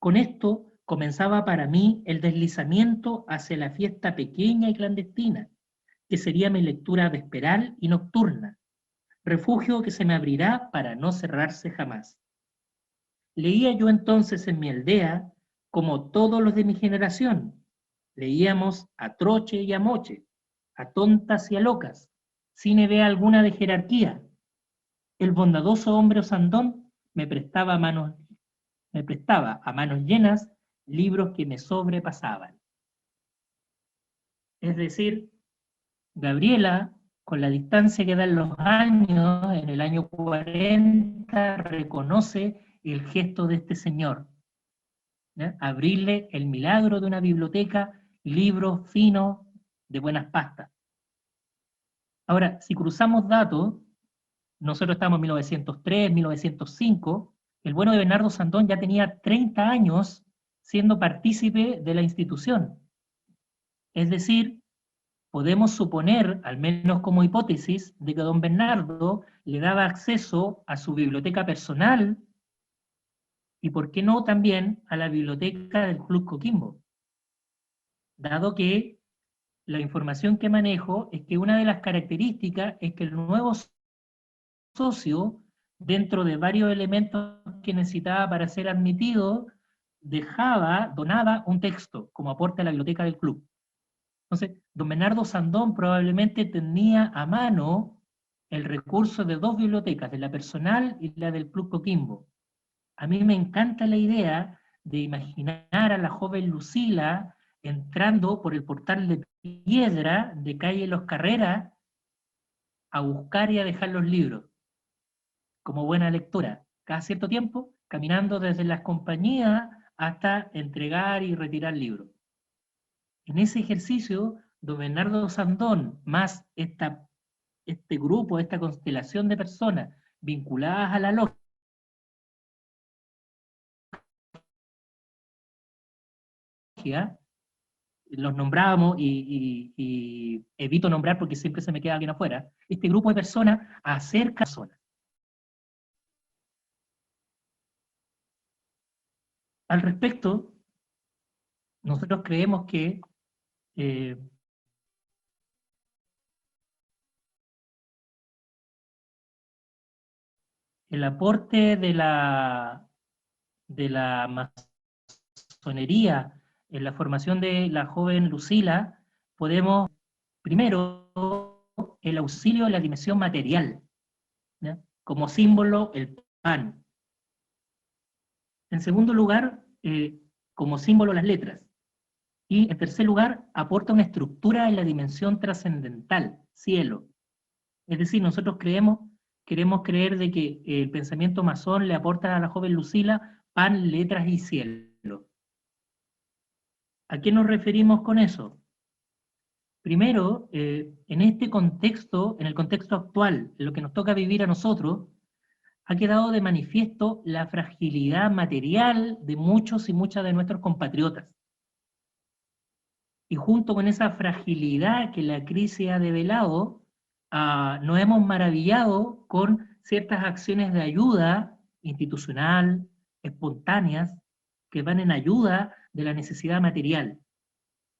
Con esto comenzaba para mí el deslizamiento hacia la fiesta pequeña y clandestina, que sería mi lectura vesperal y nocturna, refugio que se me abrirá para no cerrarse jamás. Leía yo entonces en mi aldea, como todos los de mi generación. Leíamos a troche y a moche, a tontas y a locas, sin idea alguna de jerarquía. El bondadoso hombre Osandón me prestaba a manos llenas libros que me sobrepasaban. Es decir, Gabriela, con la distancia que dan los años, en el año 40, reconoce el gesto de este señor. ¿Ya? Abrirle el milagro de una biblioteca, libros finos, de buenas pastas. Ahora, si cruzamos datos, nosotros estamos en 1903, 1905, el bueno de Bernardo Sandón ya tenía 30 años siendo partícipe de la institución. Es decir, podemos suponer, al menos como hipótesis, de que don Bernardo le daba acceso a su biblioteca personal y, por qué no, también a la biblioteca del Club Coquimbo. Dado que la información que manejo es que una de las características es que el nuevo socio, dentro de varios elementos que necesitaba para ser admitido, donaba un texto como aporte a la biblioteca del club. Entonces, don Bernardo Sandón probablemente tenía a mano el recurso de dos bibliotecas, de la personal y la del Club Coquimbo. A mí me encanta la idea de imaginar a la joven Lucila entrando por el portal de piedra de calle Los Carreras a buscar y a dejar los libros, como buena lectora, cada cierto tiempo, caminando desde las compañías hasta entregar y retirar libros. En ese ejercicio, don Bernardo Sandón, más este grupo, esta constelación de personas vinculadas a la logia, los nombrábamos y evito nombrar porque siempre se me queda alguien afuera, este grupo de personas acerca a personas. Al respecto, nosotros creemos que el aporte de la masonería en la formación de la joven Lucila, podemos, primero, el auxilio de la dimensión material, ¿ya? Como símbolo, el pan. En segundo lugar, como símbolo, las letras. Y en tercer lugar, aporta una estructura en la dimensión trascendental, cielo. Es decir, nosotros queremos creer de que el pensamiento masón le aporta a la joven Lucila pan, letras y cielo. ¿A qué nos referimos con eso? Primero, en este contexto, en el contexto actual, en lo que nos toca vivir a nosotros, ha quedado de manifiesto la fragilidad material de muchos y muchas de nuestros compatriotas. Y junto con esa fragilidad que la crisis ha develado, nos hemos maravillado con ciertas acciones de ayuda institucional, espontáneas, que van en ayuda de la necesidad material.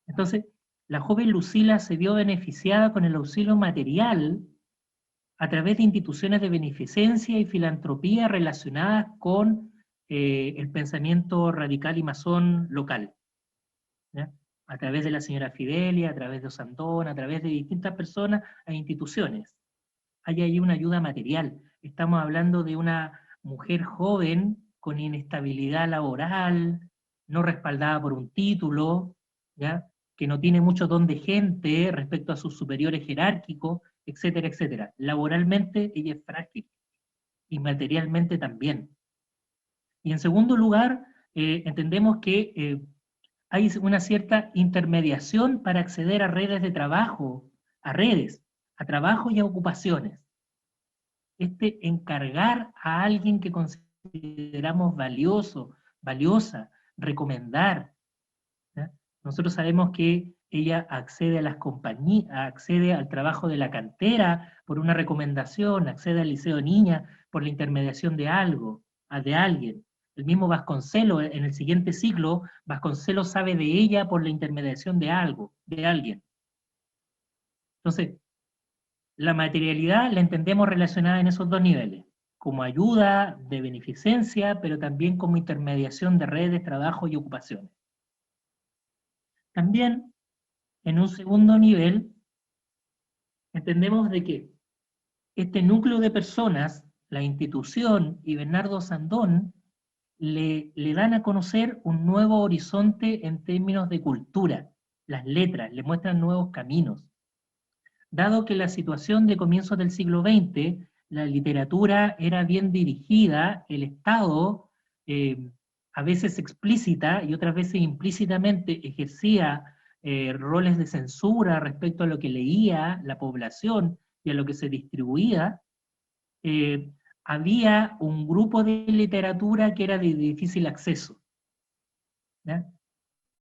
Entonces, la joven Lucila se vio beneficiada con el auxilio material a través de instituciones de beneficencia y filantropía relacionadas con el pensamiento radical y masón local, ¿ya? A través de la señora Fidelia, a través de Osandón, a través de distintas personas e instituciones. Hay ahí una ayuda material. Estamos hablando de una mujer joven con inestabilidad laboral, no respaldada por un título, ¿ya? Que no tiene mucho don de gente respecto a sus superiores jerárquicos, etcétera, etcétera. Laboralmente ella es frágil, y materialmente también. Y en segundo lugar, entendemos que hay una cierta intermediación para acceder a redes de trabajo, a trabajo y a ocupaciones. Encargar a alguien que consideramos valioso, valiosa, recomendar, ¿ya? Nosotros sabemos que ella accede a las compañías, accede al trabajo de la cantera por una recomendación, accede al Liceo de Niñas por la intermediación de alguien. El mismo Vasconcelos, en el siguiente siglo, Vasconcelos sabe de ella por la intermediación de alguien. Entonces, la materialidad la entendemos relacionada en esos dos niveles, como ayuda de beneficencia, pero también como intermediación de redes, trabajo y ocupaciones. También, en un segundo nivel, entendemos de que este núcleo de personas, la institución y Bernardo Sandón, le dan a conocer un nuevo horizonte en términos de cultura. Las letras le muestran nuevos caminos. Dado que la situación de comienzos del siglo XX, la literatura era bien dirigida, el Estado, a veces explícita y otras veces implícitamente, ejercía roles de censura respecto a lo que leía la población y a lo que se distribuía, había un grupo de literatura que era de difícil acceso, ¿ya?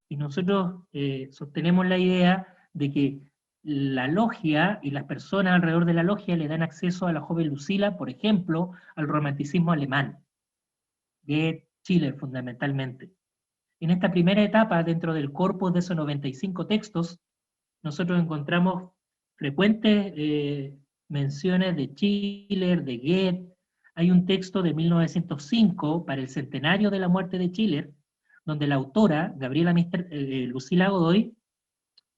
Y nosotros sostenemos la idea de que la logia y las personas alrededor de la logia le dan acceso a la joven Lucila, por ejemplo, al romanticismo alemán, de Schiller fundamentalmente. En esta primera etapa, dentro del corpus de esos 95 textos, nosotros encontramos frecuentes menciones de Schiller, de Goethe. Hay un texto de 1905 para el centenario de la muerte de Schiller, donde la autora, Gabriela Lucila Godoy,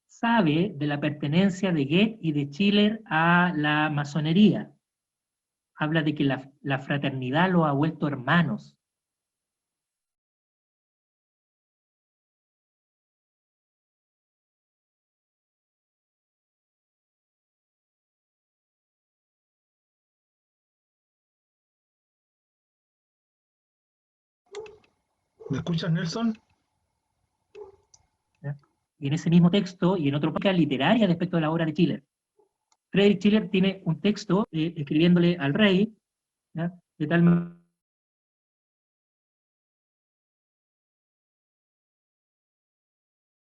sabe de la pertenencia de Goethe y de Schiller a la masonería. Habla de que la fraternidad los ha vuelto hermanos. ¿Me escuchas, Nelson? ¿Ya? Y en ese mismo texto, y en otra práctica literaria respecto a la obra de Schiller, Friedrich Schiller tiene un texto escribiéndole al rey, ¿ya? De tal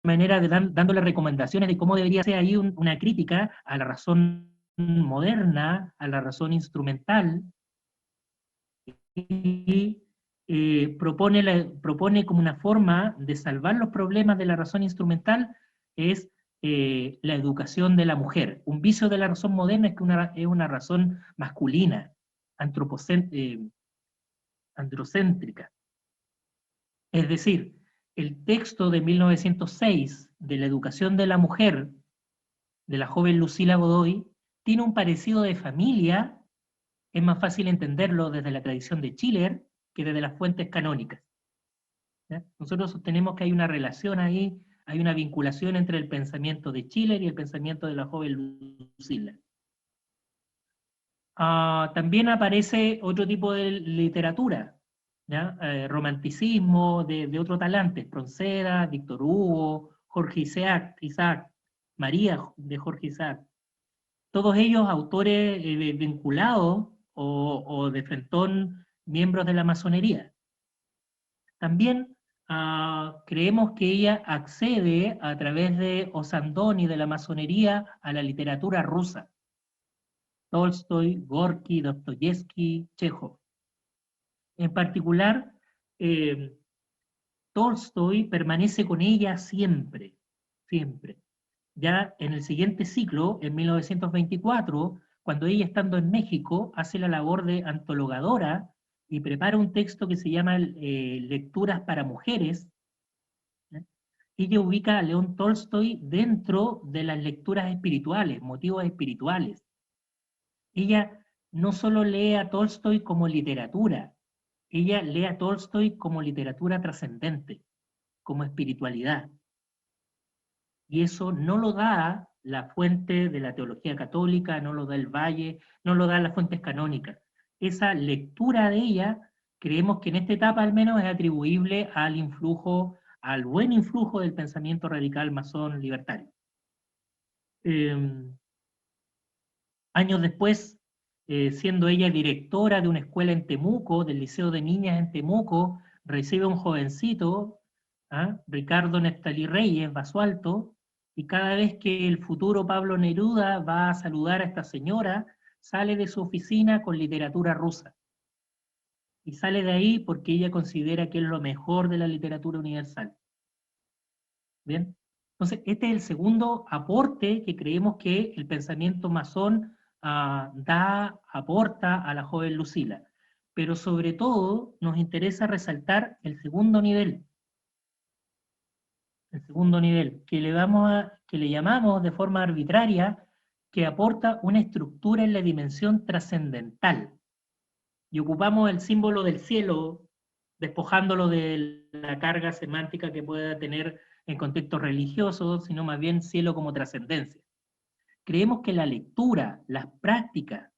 manera dándole recomendaciones de cómo debería ser ahí una crítica a la razón moderna, a la razón instrumental, y propone como una forma de salvar los problemas de la razón instrumental, es la educación de la mujer. Un vicio de la razón moderna es que es una razón masculina, androcéntrica. Es decir, el texto de 1906 de la educación de la mujer, de la joven Lucila Godoy, tiene un parecido de familia. Es más fácil entenderlo desde la tradición de Schiller que desde las fuentes canónicas, ¿ya? Nosotros sostenemos que hay una relación ahí, hay una vinculación entre el pensamiento de Schiller y el pensamiento de la joven Lucila. También aparece otro tipo de literatura, ¿ya? Romanticismo de otro talante, Espronceda, Víctor Hugo, Jorge Isaac, María de Jorge Isaac. Todos ellos autores vinculados o de frentón miembros de la masonería. También creemos que ella accede a través de Osandón y de la masonería a la literatura rusa. Tolstoy, Gorky, Dostoyevsky, Chekhov. En particular, Tolstoy permanece con ella siempre, siempre. Ya en el siguiente ciclo, en 1924, cuando ella estando en México, hace la labor de antologadora y prepara un texto que se llama Lecturas para Mujeres, ¿eh? Ella ubica a León Tolstoy dentro de las lecturas espirituales, motivos espirituales. Ella no solo lee a Tolstoy como literatura, ella lee a Tolstoy como literatura trascendente, como espiritualidad. Y eso no lo da la fuente de la teología católica, no lo da el Valle, no lo da las fuentes canónicas. Esa lectura de ella, creemos que en esta etapa al menos es atribuible al influjo, al buen influjo del pensamiento radical masón libertario. Años después, siendo ella directora de una escuela en Temuco, del Liceo de Niñas en Temuco, recibe un jovencito, Ricardo Neftalí Reyes Basualto, y cada vez que el futuro Pablo Neruda va a saludar a esta señora, sale de su oficina con literatura rusa. Y sale de ahí porque ella considera que es lo mejor de la literatura universal. ¿Bien? Entonces, este es el segundo aporte que creemos que el pensamiento masón aporta a la joven Lucila. pero sobre todo nos interesa resaltar el segundo nivel. El segundo nivel, que le llamamos de forma arbitraria, que aporta una estructura en la dimensión trascendental. Y ocupamos el símbolo del cielo, despojándolo de la carga semántica que pueda tener en contextos religiosos, sino más bien cielo como trascendencia. Creemos que la lectura, las prácticas,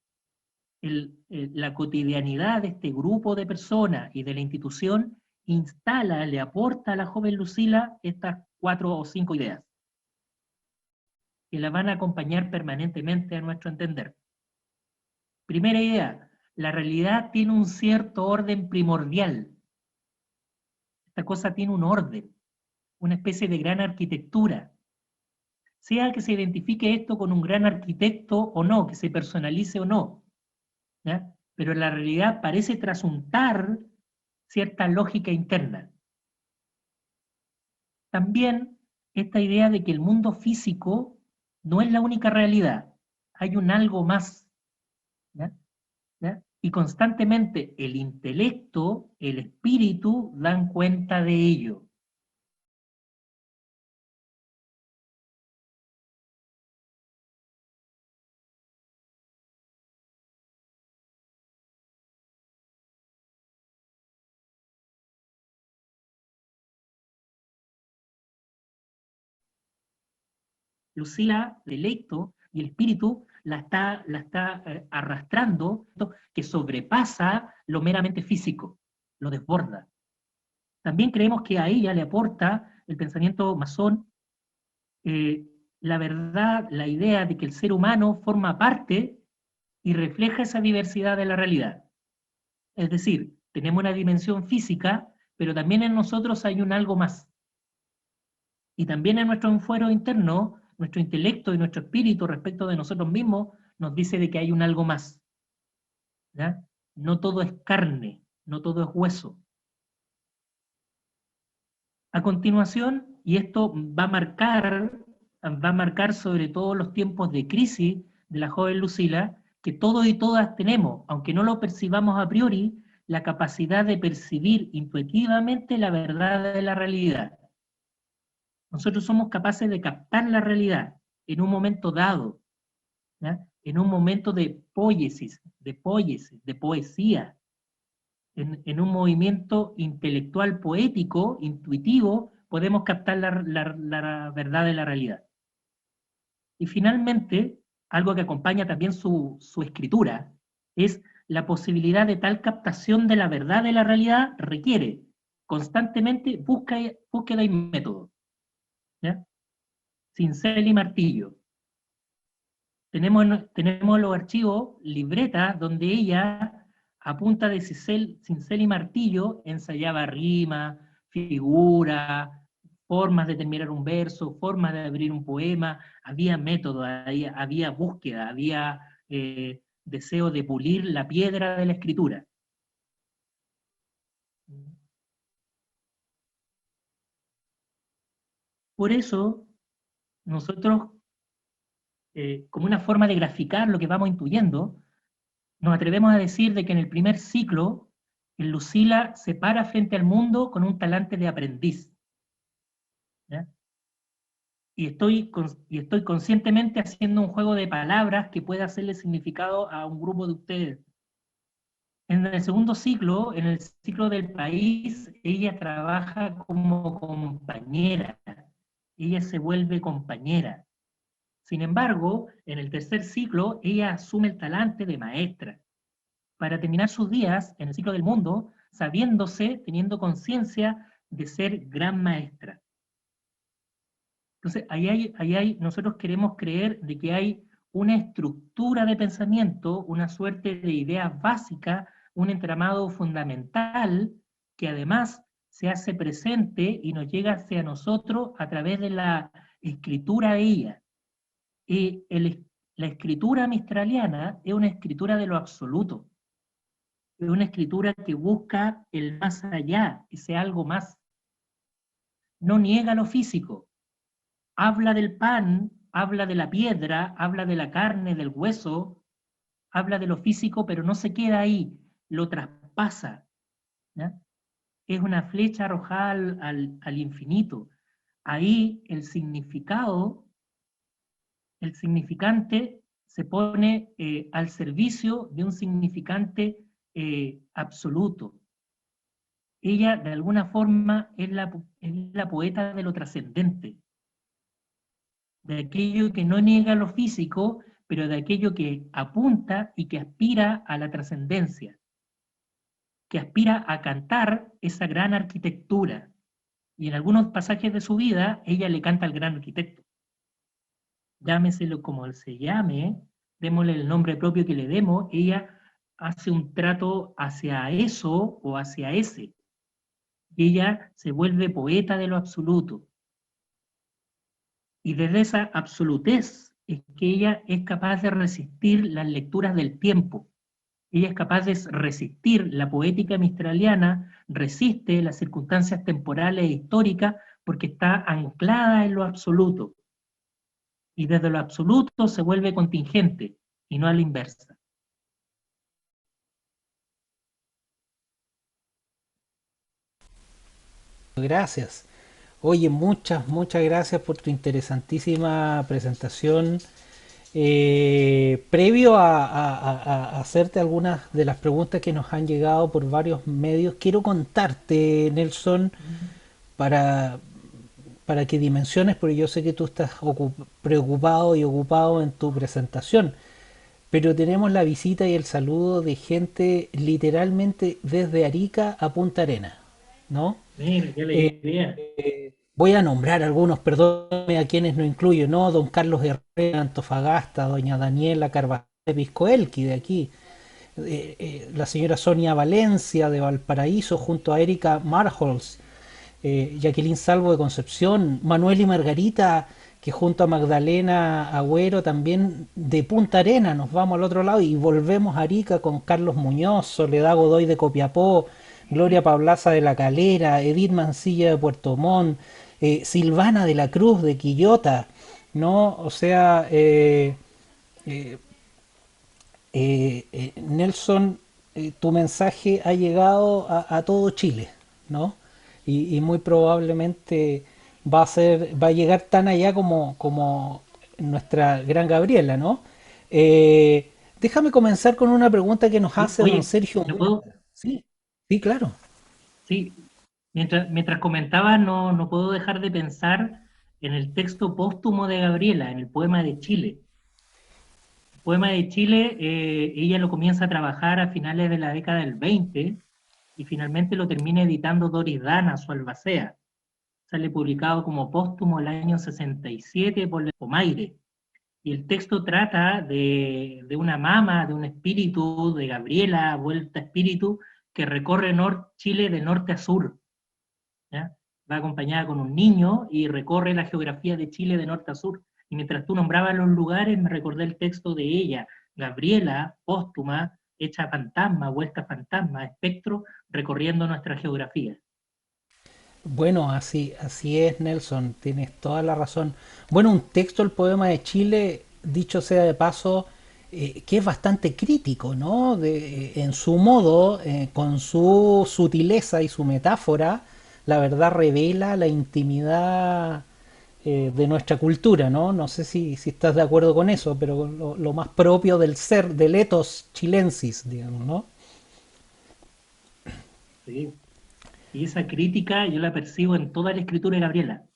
la cotidianidad de este grupo de personas y de la institución instala, le aporta a la joven Lucila estas 4 o 5 ideas que la van a acompañar permanentemente a nuestro entender. Primera idea, la realidad tiene un cierto orden primordial. Esta cosa tiene un orden, una especie de gran arquitectura. Sea que se identifique esto con un gran arquitecto o no, que se personalice o no, ¿ya? Pero la realidad parece trasuntar cierta lógica interna. También esta idea de que el mundo físico no es la única realidad, hay un algo más, ¿ya? ¿Ya? Y constantemente el intelecto, el espíritu dan cuenta de ello. Lucila, el intelecto y el espíritu la está arrastrando, que sobrepasa lo meramente físico, lo desborda. También creemos que a ella le aporta el pensamiento masón la verdad, la idea de que el ser humano forma parte y refleja esa diversidad de la realidad. Es decir, tenemos una dimensión física, pero también en nosotros hay un algo más. Y también en nuestro fuero interno, nuestro intelecto y nuestro espíritu respecto de nosotros mismos nos dice de que hay un algo más. ¿Ya? No todo es carne, no todo es hueso. A continuación, y esto va a marcar sobre todo los tiempos de crisis de la joven Lucila, que todos y todas tenemos, aunque no lo percibamos a priori, la capacidad de percibir intuitivamente la verdad de la realidad. Nosotros somos capaces de captar la realidad en un momento dado, ¿ya? En un momento de poiesis, de poesía, en un movimiento intelectual poético, intuitivo, podemos captar la verdad de la realidad. Y finalmente, algo que acompaña también su escritura, es la posibilidad de tal captación de la verdad de la realidad requiere constantemente búsqueda y método. ¿Ya? Cincel y martillo. Tenemos los archivos, libretas, donde ella, a punta de cincel y martillo, ensayaba rima, figura, formas de terminar un verso, formas de abrir un poema, había método, había búsqueda, había deseo de pulir la piedra de la escritura. Por eso, nosotros, como una forma de graficar lo que vamos intuyendo, nos atrevemos a decir de que en el primer ciclo, el Lucila se para frente al mundo con un talante de aprendiz. ¿Ya? Y estoy conscientemente haciendo un juego de palabras que pueda hacerle significado a un grupo de ustedes. En el segundo ciclo, en el ciclo del país, ella trabaja como compañera. Ella se vuelve compañera. Sin embargo, en el tercer ciclo, ella asume el talante de maestra, para terminar sus días en el ciclo del mundo, sabiéndose, teniendo conciencia de ser gran maestra. Entonces, nosotros queremos creer de que hay una estructura de pensamiento, una suerte de ideas básicas, un entramado fundamental que además se hace presente y nos llega hacia nosotros a través de la escritura de ella. La escritura mistraliana es una escritura de lo absoluto. Es una escritura que busca el más allá, ese algo más. No niega lo físico. Habla del pan, habla de la piedra, habla de la carne, del hueso, habla de lo físico, pero no se queda ahí. Lo traspasa, ¿ya? Es una flecha arrojada al infinito. Ahí el significante se pone al servicio de un significante absoluto. Ella, de alguna forma, es la poeta de lo trascendente, de aquello que no niega lo físico, pero de aquello que apunta y que aspira a la trascendencia, que aspira a cantar esa gran arquitectura. Y en algunos pasajes de su vida, ella le canta al gran arquitecto. Llámeselo como se llame, démosle el nombre propio que le demos, ella hace un trato hacia eso o hacia ese. Y ella se vuelve poeta de lo absoluto. Y desde esa absolutez es que ella es capaz de resistir las lecturas del tiempo. Ella es capaz de resistir la poética mistraliana, resiste las circunstancias temporales e históricas porque está anclada en lo absoluto. Y desde lo absoluto se vuelve contingente y no a la inversa. Gracias. Oye, muchas gracias por tu interesantísima presentación. Previo a hacerte algunas de las preguntas que nos han llegado por varios medios, quiero contarte, Nelson, para, para que dimensiones, porque yo sé que tú estás preocupado y ocupado en tu presentación, pero tenemos la visita y el saludo de gente literalmente desde Arica a Punta Arenas, ¿no? Mira, qué Eh, alegría. Voy a nombrar algunos, perdóname a quienes no incluyo, ¿no? Don Carlos Herrera, Antofagasta, doña Daniela Carvajal de Piscoelqui, de aquí, la señora Sonia Valencia de Valparaíso, junto a Erika Marholz, Jacqueline Salvo de Concepción, Manuel y Margarita, que junto a Magdalena Agüero también de Punta Arena, nos vamos al otro lado y volvemos a Arica con Carlos Muñoz, Soledad Godoy de Copiapó, Gloria Pablaza de La Calera, Edith Mancilla de Puerto Montt, Silvana de la Cruz de Quillota, ¿no? O sea, eh, Nelson, tu mensaje ha llegado a todo Chile, ¿no? Y muy probablemente va a llegar tan allá como nuestra gran Gabriela, ¿no? Déjame comenzar con una pregunta que nos hace don Oye, Sergio ¿me puedo? Murta. Sí, sí, claro. Sí, mientras comentaba, no puedo dejar de pensar en el texto póstumo de Gabriela, en el poema de Chile. El poema de Chile, ella lo comienza a trabajar a finales de la década del 20 y finalmente lo termina editando Doris Dana, su albacea. Sale publicado como póstumo el año 67 por Pomaire. Y el texto trata de una mama, de un espíritu, de Gabriela, vuelta espíritu, que recorre Chile de norte a sur. ¿Ya? Va acompañada con un niño y recorre la geografía de Chile de norte a sur. Y mientras tú nombrabas los lugares, me recordé el texto de ella, Gabriela, póstuma, hecha fantasma, vuelta fantasma, espectro, recorriendo nuestra geografía. Bueno, así es, Nelson, tienes toda la razón. Bueno, un texto, el poema de Chile, dicho sea de paso, que es bastante crítico, ¿no? En su modo, con su sutileza y su metáfora, la verdad revela la intimidad de nuestra cultura, ¿no? No sé si estás de acuerdo con eso, pero lo más propio del ser, del ethos chilensis, digamos, ¿no? ¿Sí? Y esa crítica yo la percibo en toda la escritura de Gabriela.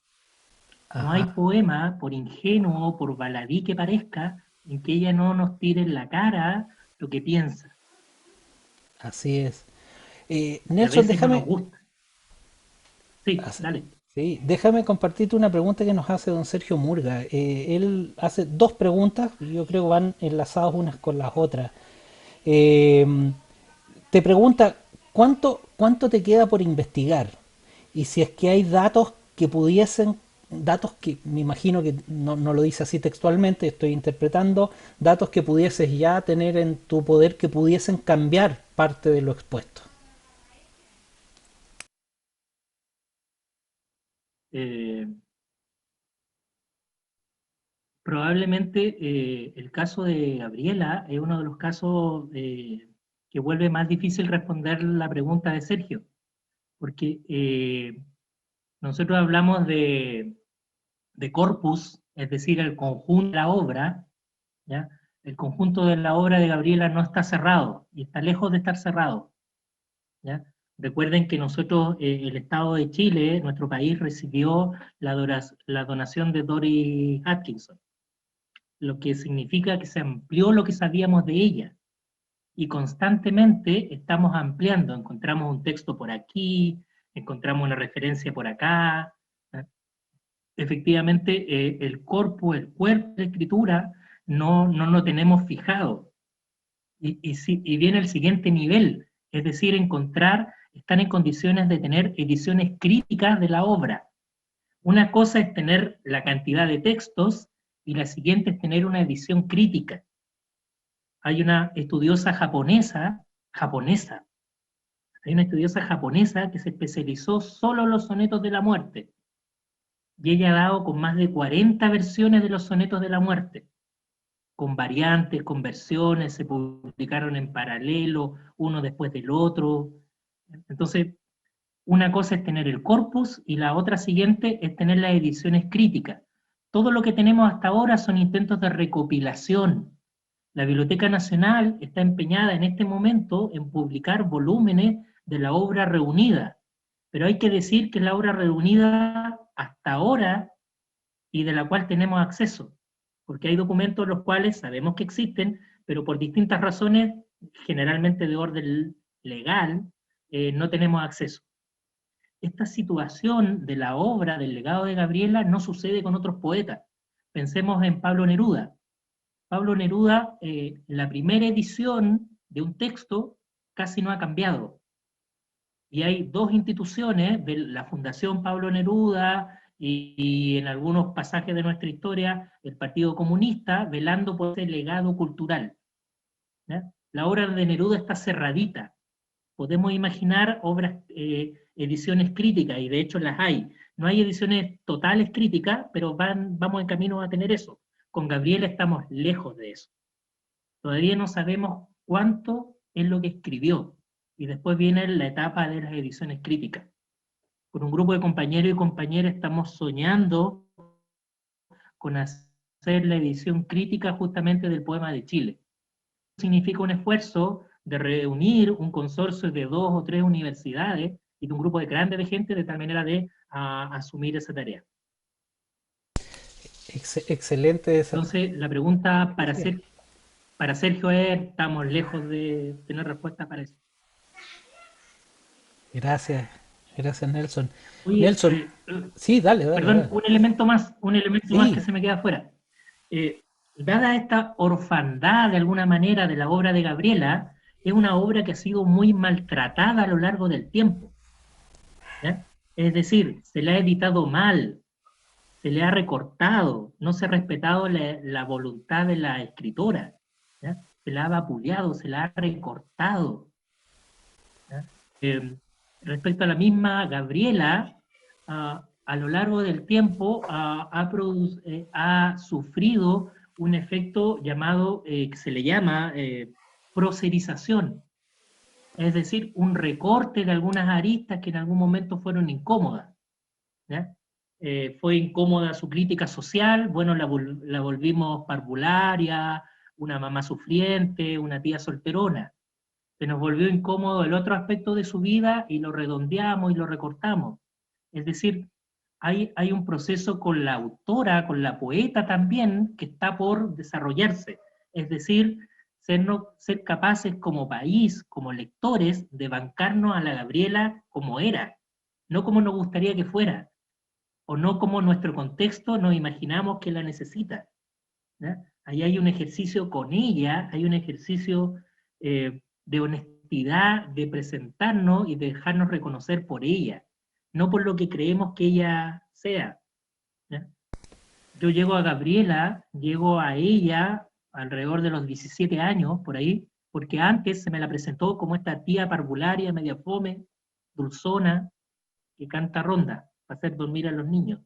No hay Ajá, poema, por ingenuo, por baladí que parezca, en que ella no nos tire en la cara lo que piensa. así es. Y a Nelson, veces no nos déjame, gusta. Sí, Hace- dale. Sí, déjame compartirte una pregunta que nos hace don Sergio Murga. Él hace dos preguntas, y yo creo que van enlazadas unas con las otras. Eh, Te pregunta, ¿cuánto te queda por investigar? Y si es que hay datos que me imagino que no lo dice así textualmente, estoy interpretando, datos que pudieses ya tener en tu poder que pudiesen cambiar parte de lo expuesto. Eh, Probablemente el caso de Gabriela es uno de los casos que vuelve más difícil responder la pregunta de Sergio, porque nosotros hablamos de corpus, es decir, el conjunto de la obra, ¿ya? El conjunto de la obra de Gabriela no está cerrado, y está lejos de estar cerrado, ¿ya? Recuerden que nosotros, el Estado de Chile, nuestro país, recibió la donación de Doris Atkinson, lo que significa que se amplió lo que sabíamos de ella, y constantemente estamos ampliando, encontramos un texto por aquí, encontramos una referencia por acá. Efectivamente, el cuerpo de escritura no lo tenemos fijado. Y viene el siguiente nivel, es decir, están en condiciones de tener ediciones críticas de la obra. Una cosa es tener la cantidad de textos, y la siguiente es tener una edición crítica. Hay una estudiosa japonesa que se especializó solo en los sonetos de la muerte, y ella ha dado con más de 40 versiones de los sonetos de la muerte, con variantes, con versiones, se publicaron en paralelo, uno después del otro. Entonces, una cosa es tener el corpus, y la otra siguiente es tener las ediciones críticas. Todo lo que tenemos hasta ahora son intentos de recopilación. La Biblioteca Nacional está empeñada en este momento en publicar volúmenes de la obra reunida, pero hay que decir que la obra reunida hasta ahora, y de la cual tenemos acceso, porque hay documentos los cuales sabemos que existen, pero por distintas razones, generalmente de orden legal, no tenemos acceso. Esta situación de la obra del legado de Gabriela no sucede con otros poetas. Pensemos en Pablo Neruda. Pablo Neruda, la primera edición de un texto casi no ha cambiado. Y hay dos instituciones, de la Fundación Pablo Neruda y en algunos pasajes de nuestra historia, el Partido Comunista, velando por ese legado cultural, ¿ya? La obra de Neruda está cerradita. Podemos imaginar ediciones críticas, y de hecho las hay. No hay ediciones totales críticas, pero vamos en camino a tener eso. Con Gabriela estamos lejos de eso. Todavía no sabemos cuánto es lo que escribió, y después viene la etapa de las ediciones críticas. Con un grupo de compañeros y compañeras estamos soñando con hacer la edición crítica justamente del poema de Chile. Significa un esfuerzo de reunir un consorcio de 2 o 3 universidades y de un grupo grande de gente, de tal manera de asumir esa tarea. Excelente esa. Entonces, la pregunta para Sergio es, estamos lejos de tener respuesta para eso. Gracias, Nelson. Oye, Nelson, sí, dale. perdón, dale. un elemento más Sí. que se me queda afuera. Dada esta orfandad, de alguna manera, de la obra de Gabriela, es una obra que ha sido muy maltratada a lo largo del tiempo, ¿ya? Es decir, se la ha editado mal, se le ha recortado, no se ha respetado la voluntad de la escritora, ¿ya? Se la ha vapuleado, se la ha recortado, ¿ya? Respecto a la misma Gabriela, a lo largo del tiempo ha sufrido un efecto llamado, que se le llama proserización, es decir, un recorte de algunas aristas que en algún momento fueron incómodas, ¿ya? Fue incómoda su crítica social, bueno, la volvimos parvularia, una mamá sufriente, una tía solterona. Se nos volvió incómodo el otro aspecto de su vida y lo redondeamos y lo recortamos. Es decir, hay un proceso con la autora, con la poeta también, que está por desarrollarse. Es decir, ser capaces como país, como lectores, de bancarnos a la Gabriela como era, no como nos gustaría que fuera, o no como nuestro contexto nos imaginamos que la necesita, ¿ya? Ahí hay un ejercicio con ella, hay un ejercicio de honestidad, de presentarnos y de dejarnos reconocer por ella, no por lo que creemos que ella sea, ¿ya? Yo llego a ella alrededor de los 17 años, por ahí, porque antes se me la presentó como esta tía parvularia, media fome, dulzona, que canta ronda, para hacer dormir a los niños.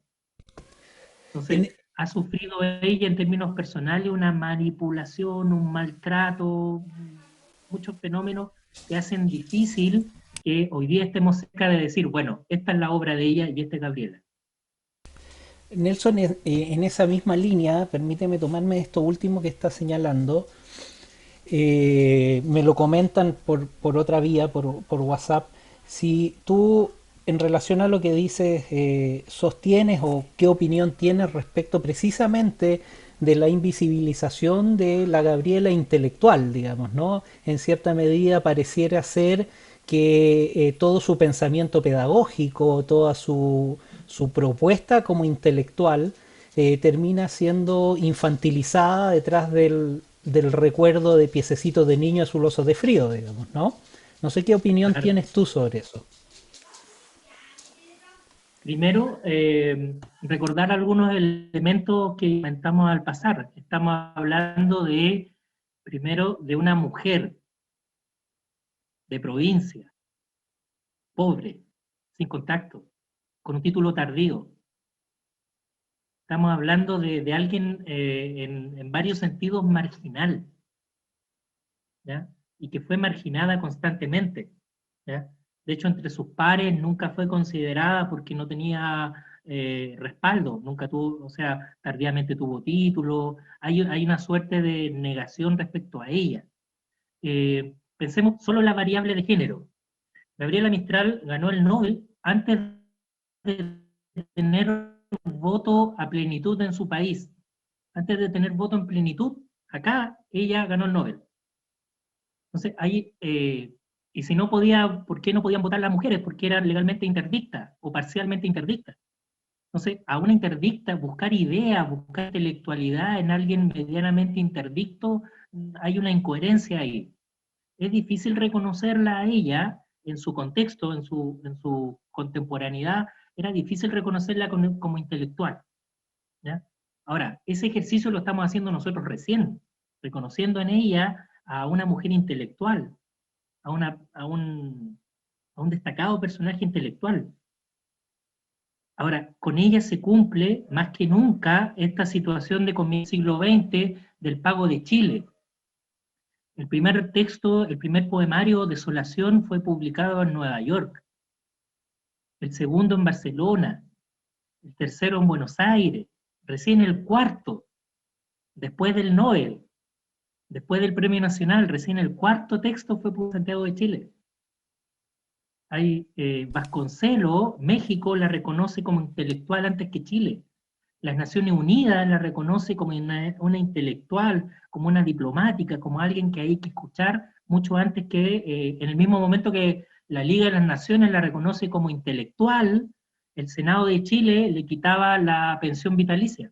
Entonces, ha sufrido ella en términos personales una manipulación, un maltrato muchos fenómenos que hacen difícil que hoy día estemos cerca de decir, bueno, esta es la obra de ella y esta es Gabriela. Nelson, en esa misma línea, permíteme tomarme esto último que está señalando. Me lo comentan por otra vía, por WhatsApp. Si tú, en relación a lo que dices, sostienes o qué opinión tienes respecto precisamente de la invisibilización de la Gabriela intelectual, digamos, ¿no? En cierta medida pareciera ser que todo su pensamiento pedagógico, toda su propuesta como intelectual, termina siendo infantilizada detrás del recuerdo de piececitos de niño azulosos de frío, digamos, ¿no? No sé qué opinión Claro. tienes tú sobre eso. Primero, recordar algunos elementos que comentamos al pasar. Estamos hablando de, primero, de una mujer de provincia, pobre, sin contacto, con un título tardío. Estamos hablando de alguien en varios sentidos marginal, ¿ya? Y que fue marginada constantemente, ¿ya? De hecho, entre sus pares nunca fue considerada porque no tenía respaldo, nunca tuvo, o sea, tardíamente tuvo título, hay una suerte de negación respecto a ella. Pensemos solo en la variable de género. Gabriela Mistral ganó el Nobel antes de tener voto a plenitud en su país. Antes de tener voto en plenitud, acá ella ganó el Nobel. Entonces, ahí, y si no podía, ¿por qué no podían votar las mujeres? Porque eran legalmente interdictas o parcialmente interdictas. Entonces, a una interdicta, buscar ideas, buscar intelectualidad en alguien medianamente interdicto, hay una incoherencia ahí. Es difícil reconocerla a ella en su contexto, en su contemporaneidad, era difícil reconocerla como intelectual, ¿ya? Ahora, ese ejercicio lo estamos haciendo nosotros recién, reconociendo en ella a una mujer intelectual, a un destacado personaje intelectual. Ahora, con ella se cumple más que nunca esta situación de comienzo del siglo XX del pago de Chile. El primer texto, el primer poemario, Desolación, fue publicado en Nueva York, el segundo en Barcelona, el tercero en Buenos Aires, recién el cuarto, después del Nobel, después del Premio Nacional, recién el cuarto texto fue publicado en Santiago de Chile. Hay Vasconcelos, México la reconoce como intelectual antes que Chile. Las Naciones Unidas la reconoce como una intelectual, como una diplomática, como alguien que hay que escuchar mucho antes que, en el mismo momento que la Liga de las Naciones la reconoce como intelectual, el Senado de Chile le quitaba la pensión vitalicia.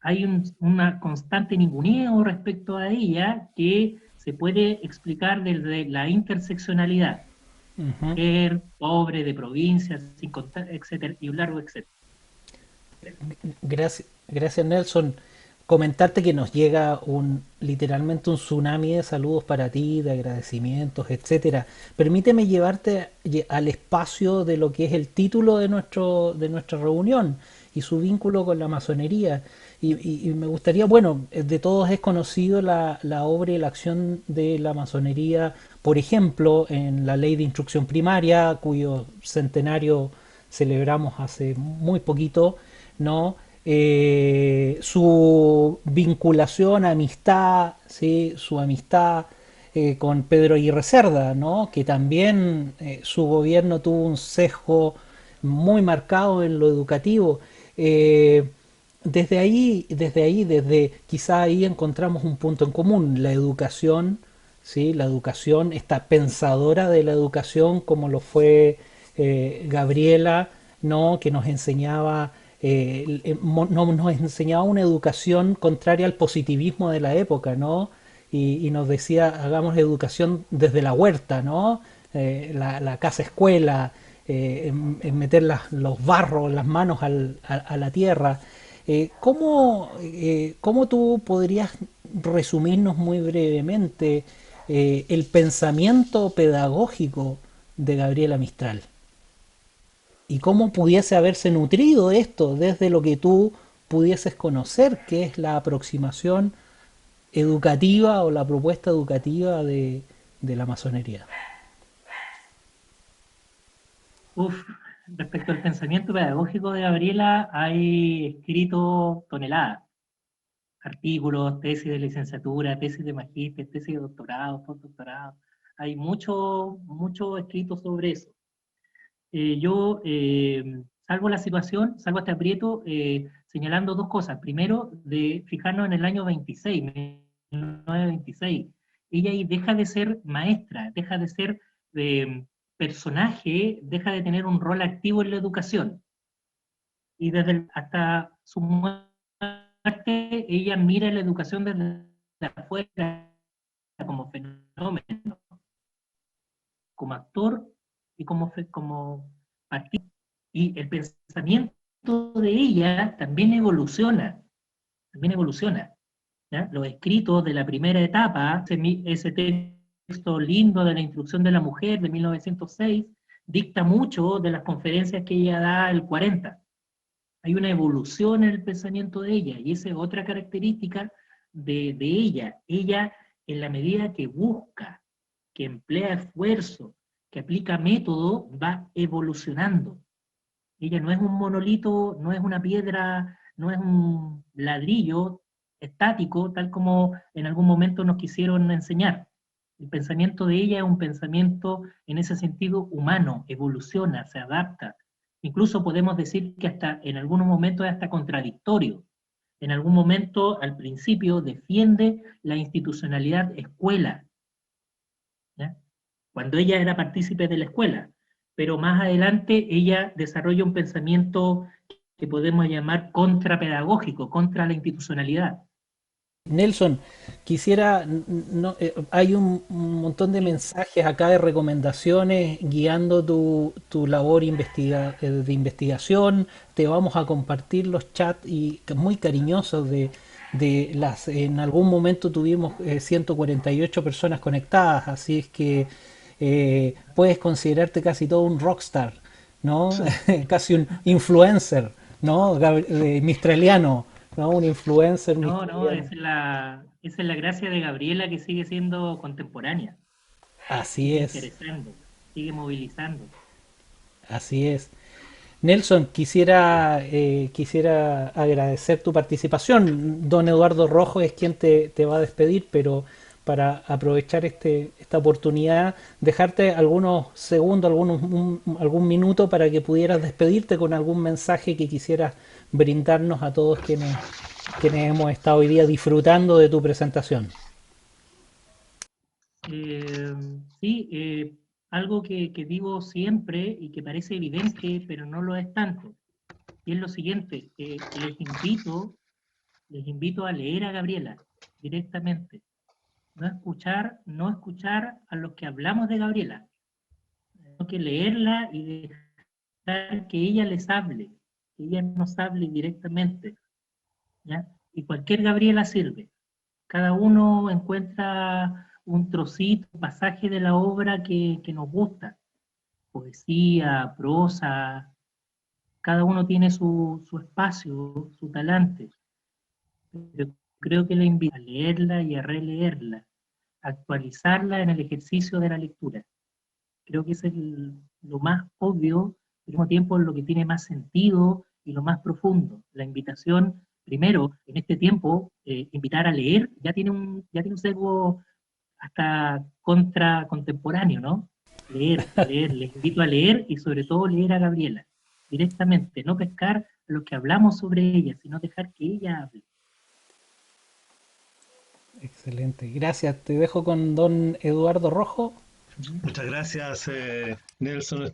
Hay una constante ninguneo respecto a ella que se puede explicar desde la interseccionalidad. Mujer, pobre, de provincia, sin contar, etcétera, y un largo etcétera. Gracias Nelson. Comentarte que nos llega literalmente un tsunami de saludos para ti, de agradecimientos, etcétera. Permíteme llevarte al espacio de lo que es el título de nuestra reunión y su vínculo con la masonería. Y me gustaría, bueno, de todos es conocido la obra y la acción de la masonería, por ejemplo, en la Ley de Instrucción Primaria, cuyo centenario celebramos hace muy poquito, ¿no? Su vinculación, amistad, ¿sí? Su amistad con Pedro Aguirre Cerda, ¿no? Que también su gobierno tuvo un sesgo muy marcado en lo educativo. Desde quizá ahí encontramos un punto en común, la educación, ¿sí? La educación, esta pensadora de la educación como lo fue Gabriela, ¿no? Que nos enseñaba nos enseñaba una educación contraria al positivismo de la época, ¿no? Y nos decía, hagamos educación desde la huerta, ¿no? La casa escuela, en meter los barros, las manos a la tierra. ¿Cómo tú podrías resumirnos muy brevemente el pensamiento pedagógico de Gabriela Mistral? Y cómo pudiese haberse nutrido esto desde lo que tú pudieses conocer, que es la aproximación educativa o la propuesta educativa de la masonería? Uf, respecto al pensamiento pedagógico de Gabriela, hay escrito toneladas, artículos, tesis de licenciatura, tesis de magíster, tesis de doctorado, postdoctorado. Hay mucho escrito sobre eso. Yo salvo la situación, salvo este aprieto, señalando dos cosas. Primero, de fijarnos en el año 26, 1926. Ella ahí deja de ser maestra, deja de ser personaje, deja de tener un rol activo en la educación. Y hasta su muerte, ella mira la educación desde afuera como fenómeno, como actor y como partido. Y el pensamiento de ella también evoluciona. ¿Ya? Los escritos de la primera etapa, ese texto lindo de la instrucción de la mujer de 1906, dicta mucho de las conferencias que ella da el 40. Hay una evolución en el pensamiento de ella, y esa es otra característica de ella. Ella, en la medida que busca, que emplea esfuerzo, que aplica método, va evolucionando. Ella no es un monolito, no es una piedra, no es un ladrillo estático, tal como en algún momento nos quisieron enseñar. El pensamiento de ella es un pensamiento en ese sentido humano, evoluciona, se adapta. Incluso podemos decir que hasta en algunos momentos es hasta contradictorio. En algún momento, al principio, defiende la institucionalidad escuela, ¿ya? Cuando ella era partícipe de la escuela, pero más adelante ella desarrolla un pensamiento que podemos llamar contrapedagógico, contra la institucionalidad. Nelson, quisiera, no, hay un montón de mensajes acá de recomendaciones guiando tu labor de investigación. Te vamos a compartir los chats y muy cariñosos en algún momento tuvimos 148 personas conectadas, así es que puedes considerarte casi todo un rockstar, ¿no? Casi un influencer, ¿no? Mistraliano. ¿No? Un influencer No, misterioso. esa es la gracia de Gabriela, que sigue siendo contemporánea, Así sigue es, interesando, sigue movilizando. así es. Nelson, quisiera agradecer tu participación. Don Eduardo Rojo es quien te va a despedir, pero para aprovechar esta oportunidad, dejarte algunos segundos, algún minuto para que pudieras despedirte con algún mensaje que quisieras brindarnos a todos quienes hemos estado hoy día disfrutando de tu presentación. Eh, sí, algo que digo siempre y que parece evidente, pero no lo es tanto, y es lo siguiente: les invito a leer a Gabriela directamente, no escuchar a los que hablamos de Gabriela, sino que leerla y dejar que ella les hable, que ella nos hable directamente, ¿ya? Y cualquier Gabriela sirve. Cada uno encuentra un trocito, un pasaje de la obra que nos gusta, poesía, prosa, cada uno tiene su espacio, su talante. Pero creo que le invito a leerla y a releerla, a actualizarla en el ejercicio de la lectura. Creo que es lo más obvio, pero al mismo tiempo lo que tiene más sentido y lo más profundo. La invitación, primero, en este tiempo, invitar a leer, ya tiene un sesgo hasta contra contemporáneo, ¿no? Leer, les invito a leer y sobre todo leer a Gabriela, directamente, no pescar lo que hablamos sobre ella, sino dejar que ella hable. Excelente, gracias. Te dejo con don Eduardo Rojo. Muchas gracias, Nelson.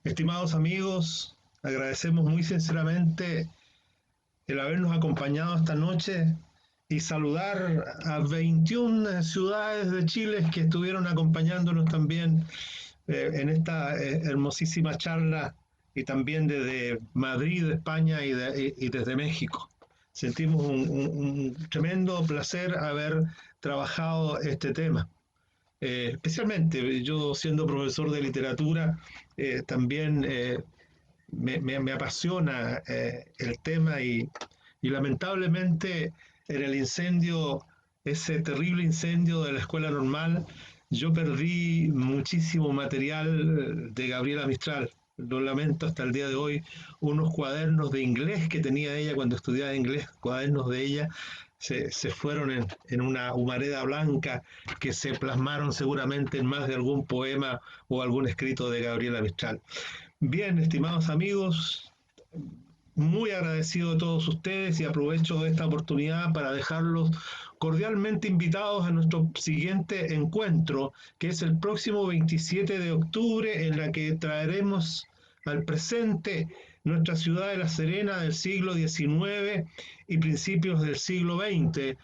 Estimados amigos, agradecemos muy sinceramente el habernos acompañado esta noche y saludar a 21 ciudades de Chile que estuvieron acompañándonos también en esta hermosísima charla, y también desde Madrid, España, y desde México. Sentimos un tremendo placer haber trabajado este tema. Especialmente yo, siendo profesor de literatura, también me apasiona el tema, y lamentablemente en el incendio ese terrible incendio de la Escuela Normal, yo perdí muchísimo material de Gabriela Mistral. Lo lamento hasta el día de hoy. Unos cuadernos de inglés que tenía ella cuando estudiaba inglés, cuadernos de ella, se fueron en una humareda blanca que se plasmaron seguramente en más de algún poema o algún escrito de Gabriela Mistral. Bien, estimados amigos, muy agradecido a todos ustedes y aprovecho esta oportunidad para dejarlos cordialmente invitados a nuestro siguiente encuentro, que es el próximo 27 de octubre, en la que traeremos al presente nuestra ciudad de La Serena del siglo XIX y principios del siglo XX,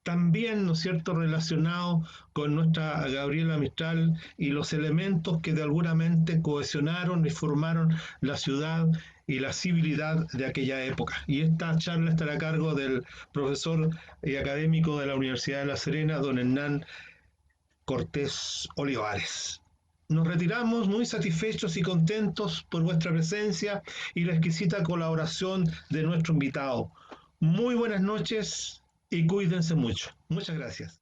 también, ¿no es cierto?, relacionado con nuestra Gabriela Mistral y los elementos que de alguna mente cohesionaron y formaron la ciudad y la civilidad de aquella época. Y esta charla estará a cargo del profesor y académico de la Universidad de La Serena, don Hernán Cortés Olivares. Nos retiramos muy satisfechos y contentos por vuestra presencia y la exquisita colaboración de nuestro invitado. Muy buenas noches y cuídense mucho. Muchas gracias.